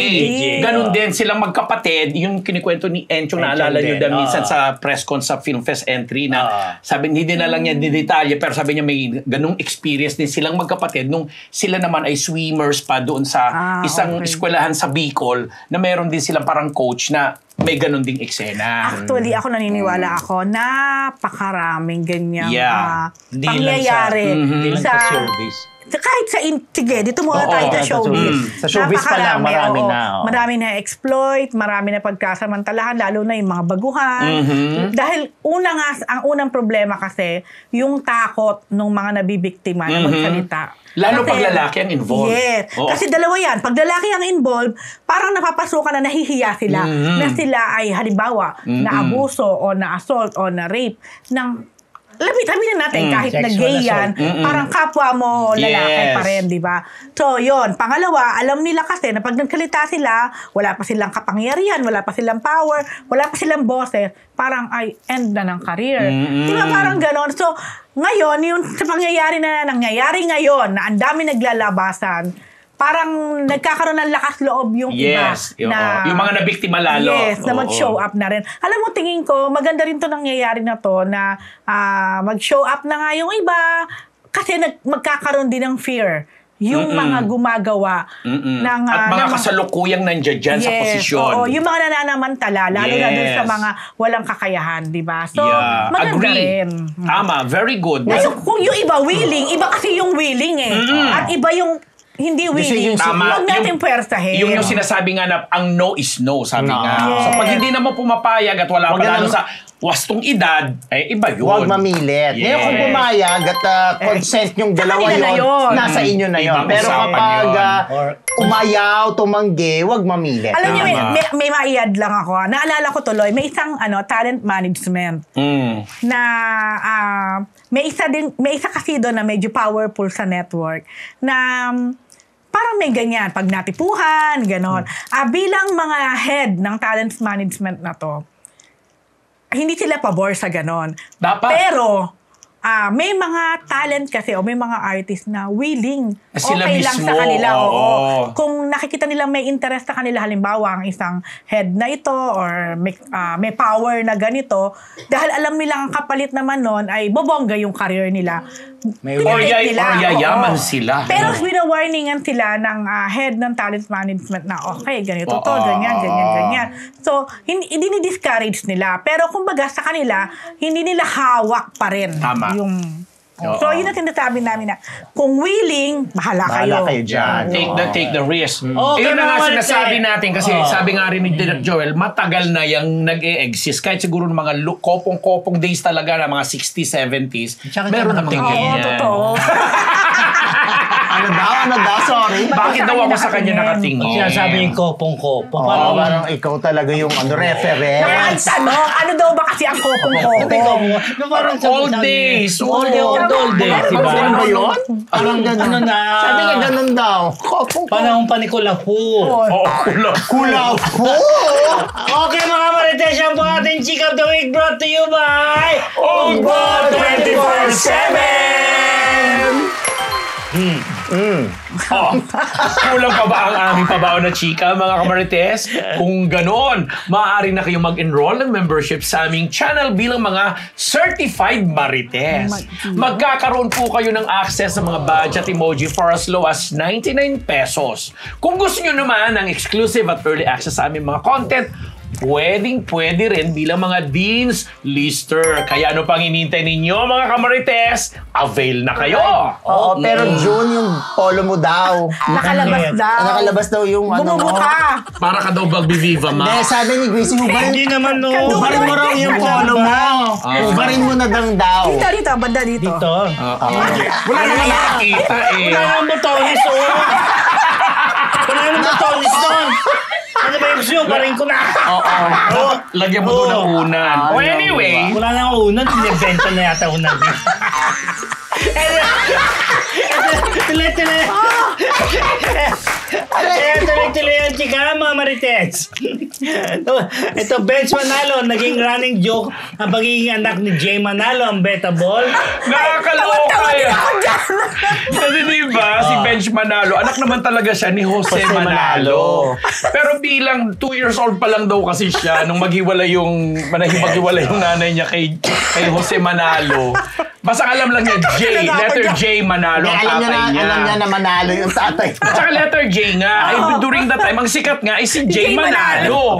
Ganon din silang magkapatid. Yung kinikwento ni Enchong, naalala nyo din minsan sa press con sa Film Fest entry na sabi, hindi na lang niya didetalye, pero sabi niya may ganong experience din silang magkapatid nung sila naman ay swimmers pa doon sa isang eskwelahan sa Bicol na meron din silang parang coach na may ganon ding eksena. Actually, ako naniniwala ako, napakaraming ganyang pangyayari sa showbiz. Kahit sige, dito muna tayo sa showbiz. Sa showbiz pa lang, marami na. Marami na exploit, marami na pagkasamantalahan, lalo na yung mga baguhan. Dahil ang unang problema kasi, yung takot ng mga nabibiktima na magsalita. Lalo pag lalaki ang involved. Yes. Kasi dalawa yan. Pag lalaki ang involved, parang napapasukan na nahihiya sila. Na sila ay halimbawa, na abuso o na assault o na rape ng labi-labi na natin kahit na gay yan, parang kapwa mo lalaki pa rin, di ba? So, yon. Pangalawa, alam nila kasi na pag nagsalita sila, wala pa silang kapangyarihan, wala pa silang power, wala pa silang boses, parang ay end na ng career. Di ba parang ganon? So, ngayon, yung sa pangyayari na nangyayari ngayon, na ang dami naglalabasan, parang nagkakaroon ng lakas loob yung iba na yung mga nabiktima lalo. Yes, na mag-show up na rin. Alam mo, tingin ko, maganda rin to nangyayari na to na mag-show up na nga yung iba kasi magkakaroon din ng fear yung mga gumagawa ng at mga kasalukuyang nandiyan dyan sa posisyon. Oo, yung mga nananamantala, lalo na dun sa mga walang kakayahan, di ba? So, maganda rin. Tama, very good. Kung yung iba willing, iba kasi yung willing At iba yung hindi willing. Huwag natin puwersahin. Yung sinasabi nga na ang no is no, sabi nga. So pag hindi naman pumapayag at wala pa lalo sa wastong edad, iba yun. Huwag mamilit. Ngayon kung pumayag at consent yung dalawa yun, nasa inyo na yun. Pero kapag umayaw, tumanggi, huwag mamilit. Alam niyo, may maiyad lang ako. Naalala ko tuloy, may isang talent management na may isa kasi doon na medyo powerful sa network na parang may ganyan, pag natipuhan, ganon. Bilang mga head ng talent management na to, hindi sila pabor sa ganon. Dapat. Pero, may mga talent kasi o may mga artist na willing, sila okay mismo, lang sa kanila. Kung nakikita nila may interest sa kanila, halimbawa ang isang head na ito or may power na ganito, dahil alam nila ang kapalit naman nun ay bobongga yung career nila. Or yayaman sila. Pero wina-warningan sila ng head ng talent management na okay, ganito to, ganyan. So, hindi ni-discourage nila. Pero kumbaga sa kanila, hindi nila hawak pa rin. Tama. So, yun ang sinasabi namin na kung willing, bahala kayo dyan. Take the risk. Yun na nga sinasabi natin kasi sabi nga rin ni Direk Joel, matagal na yung nag-e-exist. Kahit siguro ng mga kopong-kopong days talaga na mga 60s, 70s. Meron na mga ganyan. Totoo. Ano daw, sorry. Bakit daw ako sa kanya nakatingin? Sinasabi yung kopong-kopong. Parang ikaw talaga yung reference. Ano daw ba kasi ang kopong-kopong? Old days. All days. Ano ba yun? Parang gano'n. Sabi nga gano'n daw. Panahon pa ni Kulafu. Kulafu! Okay mga Marites, yan po ating Chick of the Week brought to you by Ugbo 24/7! Oh, kulang pa ba ang aming pabaw na chika, mga kamarites? Kung ganon, maaari na kayong mag-enroll ng membership sa aming channel bilang mga certified marites. Magkakaroon po kayo ng access sa mga budget emoji for as low as 99 pesos. Kung gusto nyo naman ng exclusive at early access sa aming mga content, pwede rin bilang mga Dean's Lister. Kaya ano pang inintay ninyo, mga kamarites? Avail na kayo! Oo, pero June, yung polo mo daw. Nakalabas daw yung ano mo. Bumubuka. Para ka daw bagbiviva, ma. Hindi, sabi ni Gracie, Hindi naman, no. hubarin mo raw yung polo mo. Hubarin mo na daw. Dito, banda dito. Dito. Wala naman nakakita eh. Wala naman botones, oh. Wala naman botones doon. Ano ba yung gusto nyo? Parin ko na. Oo. Lagyan mo doon ng unan. Anyway. Wala na akong unan. Pinibenta na yata unan. Tuloy ang chika, mga marites. Ito, Benz Manalo, naging running joke ang pagiging anak ni Jay Manalo, ang betable. Nakakaloka eh. Kasi diba, si Bench Manalo, anak naman talaga siya ni Jose Manalo. Pero bilang 2 years old pa lang daw kasi siya, nung maghiwalay yung nanay niya kay Jose Manalo. Basta alam lang niya, letter J Manalo ang tatay niya. Alam niya na Manalo yung tatay. At saka letter J nga. During that time, ang sikat nga ay si J Manalo.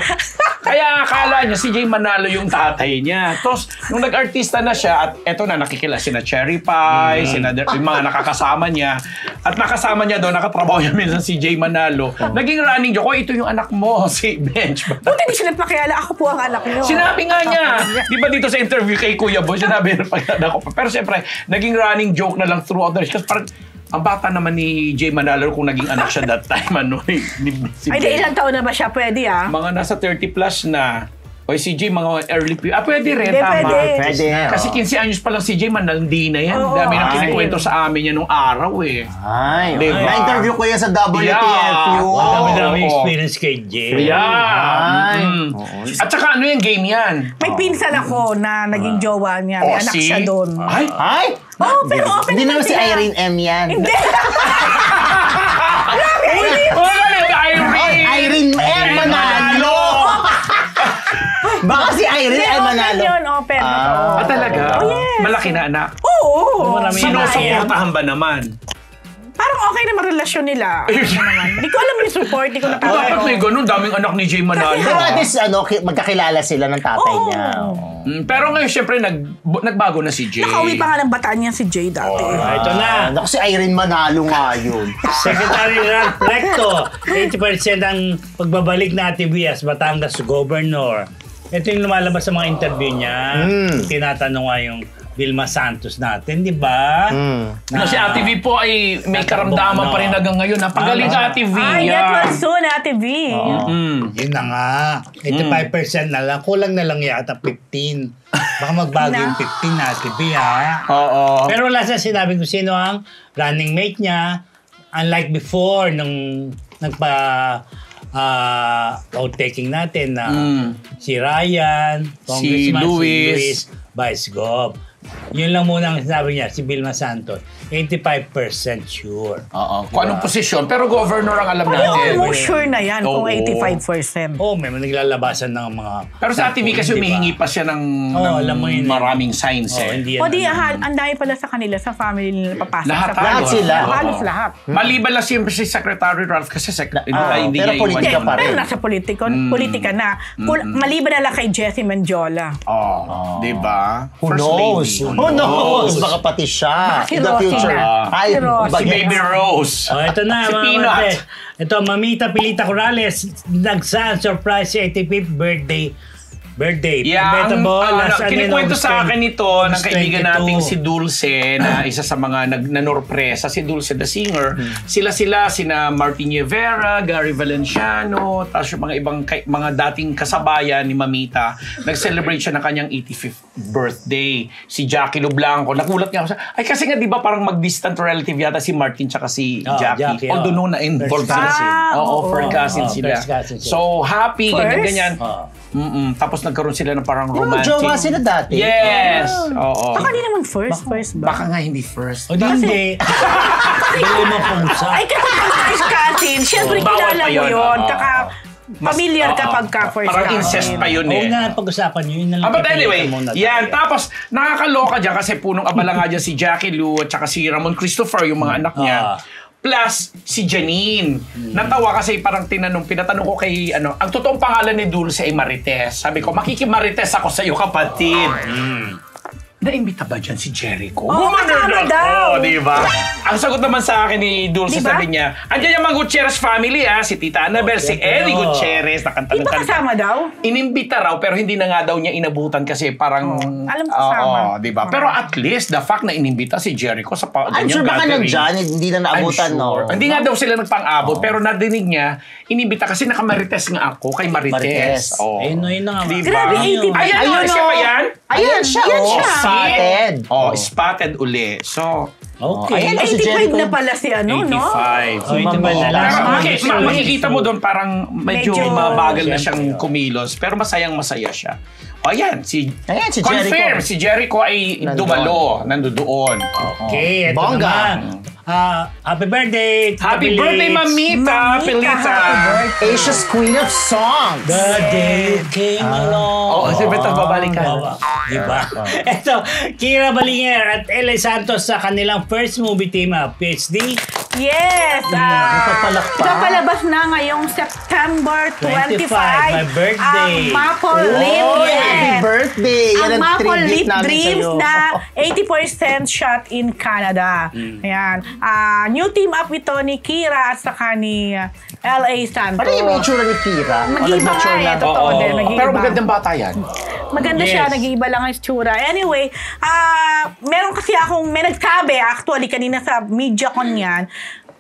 Kaya akala niya si J Manalo yung tatay niya. Tapos, nung nag-artista na siya, at eto na, nakikila sina Cherry Pie, yung mga nakakasama niya. At nakasama niya doon, nakatrabaho niya minsan si J Manalo. Naging running joke, ito yung anak mo, si Bench. Buti di sila pakiala, ako po ang anak niyo. Sinabi nga niya. Di ba dito sa interview kay Kuya Boy, sinabi na pag-anak ko pa. Pero siyempre, naging running joke na lang throughout the rest. Kasi parang, ang bata naman ni Jay Manalo kung naging anak siya that time, si Ay, ilang taon na ba siya? Pwede Mga nasa 30 plus na. O si Jay, mga early pwede rin, Hindi, tama. pwede. Kasi 15 anyos pa lang si Jay, manandi na yan. Dami nang kinikwento sa amin yan nung araw eh. Ay, Diba? na-interview ko yan sa WTFU. Dami experience kay Jay. Yeah. At saka ano yung game yan? May pinsan ako na naging jowa niya. May anak siya doon. Ay? Pero open Hindi naman si sila. Irene M yan. Hindi. Irene M Manalo! Baka si Irene M Manalo. Open yun, open. Talaga? Oh, yes. Malaki na anak? Oo. Sinusuportahan ba naman? Parang okay naman relasyon nila. Hindi ko alam yung support, hindi ko Dapat nakakita. may ganun, daming anak ni Jay Manalo. Pero at least, magkakilala sila ng tatay niya. Pero ngayon, syempre, nagbago na si Jay. Nakauwi pa nga ng bataan niya si Jay dati. Ito na. Naku, si Irene Manalo nga yun. Secretary Ralph Recto, 80% ang pagbabalik na TV as Batangas Governor. Ito yung lumalabas sa mga interview niya. Tinatanong nga yung Vilma Santos natin, di ba? Si Ate V po ay may karamdaman pa rin hanggang ngayon. Napagaling Ate V. Ay, get well soon, Ate V. Yun na nga. 85% na lang. Kulang na lang yata 15. Baka magbago yung 15 Ate V, ha? Oo. Pero wala siya sinabi kung sino ang running mate niya. Unlike before, nung outtaking natin na si Ryan, Congressman, si Luis, Vice Gov. Yun lang muna ang sinabi niya, si Vilma Santos. 85% sure. Oo. Kung anong posisyon. Pero governor ang alam natin. Almost sure na yan kung Oo. 85%. May naglalabasan ng mga... Pero sa Ate V kasi humihingi pa siya ng alam mo yun, maraming signs eh. Hindi O di, ang dami pala sa kanila, sa family nila papasok. Lahat sa lahat sila. Halos lahat. Maliban lang siyempre si Secretary Ralph kasi hindi pero niya politika iwan pa yun. rin. Pero nasa politika na. Maliban na lang kay Jessie Mendiola. Oh, di ba? Who First knows? lady. Who knows? Baka pati siya. Baka si In the Rosie future. na. Ay, Si Rosie. Si Baby Rose. Ito na, Si mga Peanut. mate. Ito, Mamita Pilita Corrales, surprise si 85th birthday. Yeah, kinikwento sa August akin nito ng 22. kaibigan nating si Dulce na isa sa mga nanorpresa, si Dulce the singer. Sila sina Martin Rivera, Gary Valenciano, tapos yung mga ibang mga dating kasabayan ni Mamita. Nag-celebrate siya ng kanyang 85th birthday. Si Jackie Lublanco, nagulat nga ako sa, ay kasi nga di ba parang mag-distant relative yata si Martin tsaka si Jackie. Although na involved First sila. cousin. Oo, first cousin sila. First cousin sila. So, happy, First? ganyan. Tapos nagkaroon sila ng parang Yung romantic. jowa sila dati. Yes. Oo. Baka di naman first ba? Baka nga hindi first. O di hindi. Dali mo pusa. Ay, kasi first cousin, syempre Bawal kilala pa mo yun, yun. oo. Tsaka, familiar kapag ka first Parang cousin. incest pa yun Oo eh. nga, pag-usapan nyo. Yun na lang But anyway, pipilitan muna yan. tayo. Tapos, nakakaloka dyan kasi punong abala nga dyan si Jackie Lou at saka si Ramon Christopher, yung mga anak niya. Plus, si Janine. Natawa kasi parang pinatanong ko kay, ang totoong pangalan ni Dulce ay Marites. Sabi ko, makikimarites ako sa iyo, kapatid. Naimbita ba dyan si Jericho? kasama daw. Oo, di ba? Ang sagot naman sa akin ni Dulce, Diba? sabi niya, andyan yung mga Gutierrez family, si Tita Annabel, si Eddie Gutierrez, nakanta Di ba kasama daw? Inimbita raw, pero hindi na nga daw niya inabutan kasi parang... Alam ko kasama. Oo, di ba? Pero at least, the fact na inimbita si Jericho sa I'm sure baka nandyan, hindi na naabutan, no? Hindi nga daw sila nagpang-abot, pero nadinig niya, inimbita kasi nakamarites nga ako kay Marites. Marites. Oh. Ayun na nga. Di ba? Grabe, 80 Ayan, Ayun, siya oh. ba yan? Ayan siya, Ayan oh. siya. Spotted. Oh, spotted uli. So, Okay. Ayan, si 85 Jericho. na pala si 85. no? Oh, ito ba na lang? Pero makikita mo doon parang medyo Medyo- mabagal na siyang kumilos, pero masayang-masaya siya. O ayan, si Jericho. confirm, si Jericho ay Nandun. nandoon. Okay, ito Bongga. naman. Happy birthday! Happy birthday, Mamita Pilita! happy birthday. Asia's Queen of Songs. The day you came along. Oo, si Beto, babalik ka. Diba? Ito, Kira Balinger at Eli Santos sa kanilang first movie team up, PhD. Yes! Napapalakpak. Papalabas na ngayong September 25. 25, my birthday. Ang Maple Leaf. Oh, yes. happy birthday! Yan Ang ang Maple tribute Leaf namin Dreams sa'yo. na 80% shot in Canada. Ayan. New team up ito ni Kira at saka ni L.A. Santos. Ano yung itsura ni Kira? Mag-iiba nga eh. Totoo din. Mag-iiba. Pero magandang bata yan. Maganda siya, Yes. nag-iiba lang ang itsura. Anyway, meron kasi may nagsabi, actually, kanina sa MediaCon yan,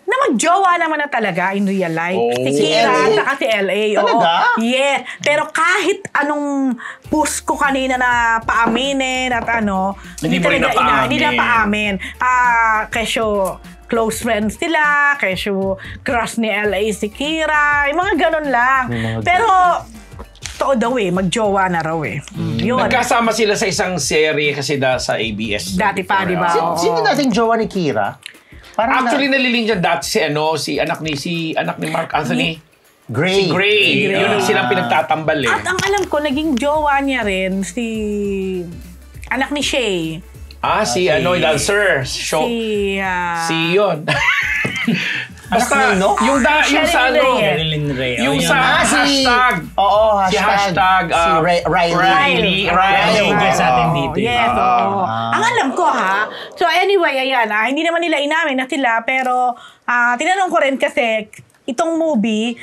na magjowa naman na talaga in real life. Oh. Si Kira at saka si LA. Talaga? Oo. Yes. Pero kahit anong post ko kanina na paaminin at Hindi mo rin napaamin. hindi na paamin. Kesyo, close friends sila, kesyo, crush ni LA si Kira, yung mga ganun lang. Pero, totoo daw magjowa na raw Yun. Nagkasama sila sa isang serye kasi sa ABS. Dati pa, di ba? Oo. Sino dating jowa ni Kira? Parang Actually, naliling dyan dati si anak ni Mark Anthony. Gray. Si Gray. Yun ang silang pinagtatambal eh. At ang alam ko, naging jowa niya rin si anak ni Shay. Si dancer. Show. Si yun. Basta, Anak nino? yung sa Sherilyn Sherilyn Rey. Reyes. yung Oh, sa yan. hashtag. Oo, Si hashtag. si Riley. Riley. Sa atin dito. Yes, oo. Ang alam ko So anyway, ayan hindi naman nila inamin na sila, pero tinanong ko rin kasi itong movie,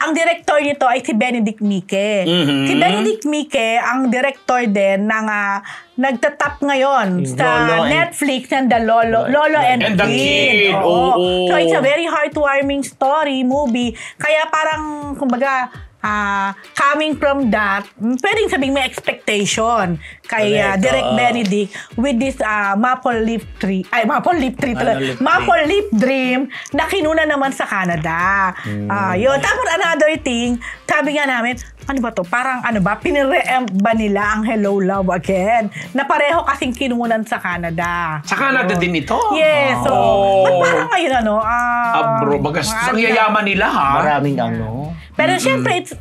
ang director nito ay si Benedict Mike. Si Benedict Mike, ang director din ng nagtatap ngayon sa Lolo and- Netflix ng The Lolo and the Kid. Oo. So it's a very heartwarming movie. Kaya parang, kumbaga, coming from that, pwedeng sabing may expectation kay Correct, Direct oo. Benedict with this Maple Leaf Dream na kinuna naman sa Canada. Yun. Tapos another thing, sabi nga namin, ano ba to? Parang pinire-empt ba nila ang Hello Love Again? Na pareho kasing kinunan sa Canada. Sa Canada din ito. Yes. So, ba't parang ngayon Bro, ang yayaman nila Maraming Pero syempre, it's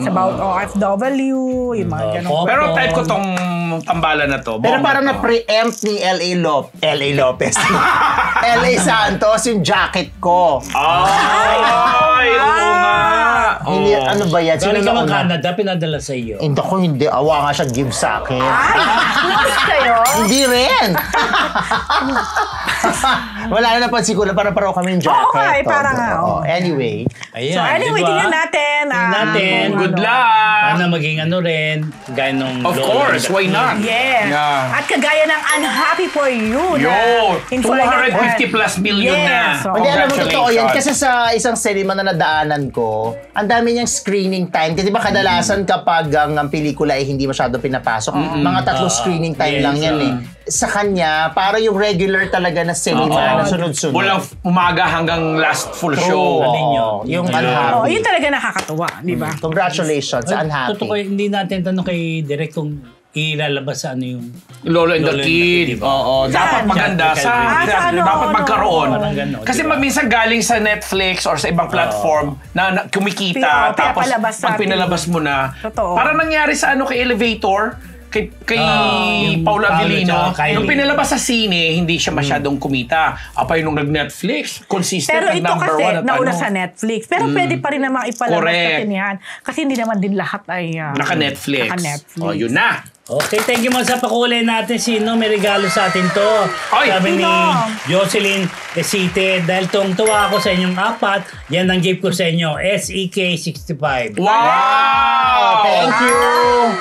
about OFW, yung mga ganun. Pero type ko tong tambalan na to. Pero Bongga parang to. na-preempt ni L.A. Lopez. L.A. Santos, yung jacket ko. Ay, oo nga. Hindi, ano ba yan? Sino Galing ka nauna? ng Canada, pinadala sa iyo. Hindi ko, hindi. Awa nga siya give sa akin. Close kayo? Hindi rin. Wala na napansin ko na parang kami yung jacket. Oo nga, parang Anyway. Ayan, So anyway, diba? tingnan natin. Tingnan natin. kung Good ano. luck. Sana maging rin, gaya nung Of Lolo course, and the why Kid. not? Yes. Yeah. At kagaya ng Unhappy for You Yo, na 250 plus million na. Yes. Hindi, alam mo, totoo yan. Congratulations. Kasi sa isang cinema na nadaanan ko, ang dami niyang screening time. Kasi di ba kadalasan kapag ang pelikula ay hindi masyado pinapasok, mga 3 screening time yes, lang yan eh. Sa kanya, para yung regular talaga na cinema na sunod-sunod. Walang umaga hanggang last full show. Oo, yung Yun. Unhappy. Yun talaga nakakatuwa, di ba? Congratulations sa Thank happy. totoo, hindi natin tanong kay Direk kung ilalabas sa ano yung Lolo and the Lolo and the Kid. Kid, Oo, dapat Saan? maganda. Sa Sa, ano, dapat ano, magkaroon. Parang ganun, Kasi diba? minsan galing sa Netflix or sa ibang platform na kumikita. Tapos pinapalabas sa pag pinalabas mo na. Totoo. Parang nangyari sa kay Elevator, kay yung Paula Paolo Avellino. tsaka Kylie. Nung pinalabas sa sine, hindi siya masyadong kumita. Apay nung nag-Netflix, consistent Pero ito number kasi, 1 at nauna sa Netflix. Pero pwede pa rin namang ipalabas Correct. sa sinihan. Kasi hindi naman din lahat ay... Naka-Netflix. Naka-Netflix. O, yun na. Okay, thank you mo sa pakulay natin. Sino may regalo sa atin to? Ay, Sabi ni sino? Jocelyn Esite, dahil tuwa ako sa inyong apat, yan ang gift ko sa inyo, SEK65. Wow! Thank you!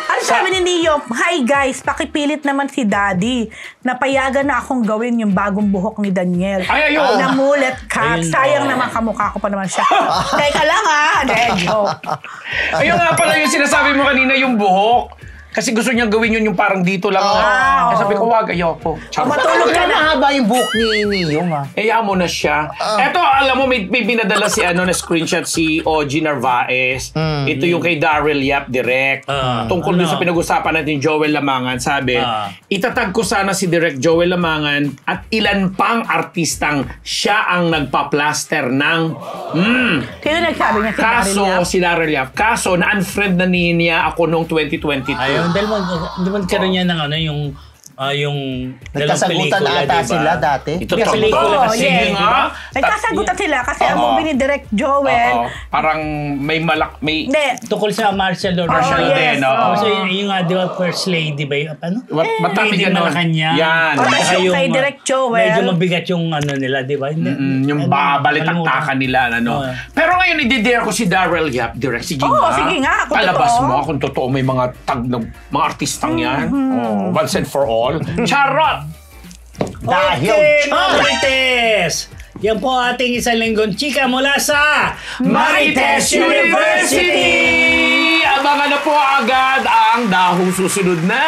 Ano sabi ni Neo? Hi guys, pakipilit naman si Daddy. Napayagan na akong gawin yung bagong buhok ni Daniel. Ay, ayun. Namulat cut. Ayun, Sayang oh. naman kamukha ko pa naman siya. Teka lang joke. Ayun nga pala yung sinasabi mo kanina, yung buhok. Kasi gusto niya gawin yun yung parang dito lang. Ah, Kaya sabi ko, wag, ayoko. Charot. Matulog ka na. Mahaba yung buhok ni Niyong ah. Mo na siya. Eto, alam mo, may binadala si na screenshot si OG Narvaez. Ito yung kay Daryl Yap direct. Tungkol dun sa pinag-usapan natin Joel Lamangan. Sabi, itatag ko sana si Direct Joel Lamangan at ilan pang artistang siya ang nagpa-plaster ng Sino nagsabi niya si Daryl kaso Yap? si Daryl Yap. Kaso, na-unfriend na niya ako noong 2022. Ayun, dahil magkaroon niya ng ano, yung dalawang Nagkasagutan pelikula, ata diba? sila dati. Ito May pelikula Oo, kasi, yes. diba? Nagkasagutan sila kasi ang Oo. movie ni Direct Joel. Oo. Parang may Hindi. Tungkol sa Marshall or Marshall yes, din, oo. oo. So, yung nga, di ba, First Lady ba yun? Ano? Matami Lady ganun. Malacanang. Yan. Oh, Saka yung kay Direct Joel. Medyo mabigat yung ano nila, di ba? Yung balitaktakan nila, ano. Oo. Pero ngayon, i-dare ko si Daryl Yap, direct. Sige Oo, nga. sige nga, kung Palabas totoo. mo, kung totoo may mga tag na mga artistang yan. Oh, once and for all. Charot! Dahil Okay, mga Marites! Yan po ating isang linggong chika mula sa Marites University! Abangan na po agad ang dahong susunod na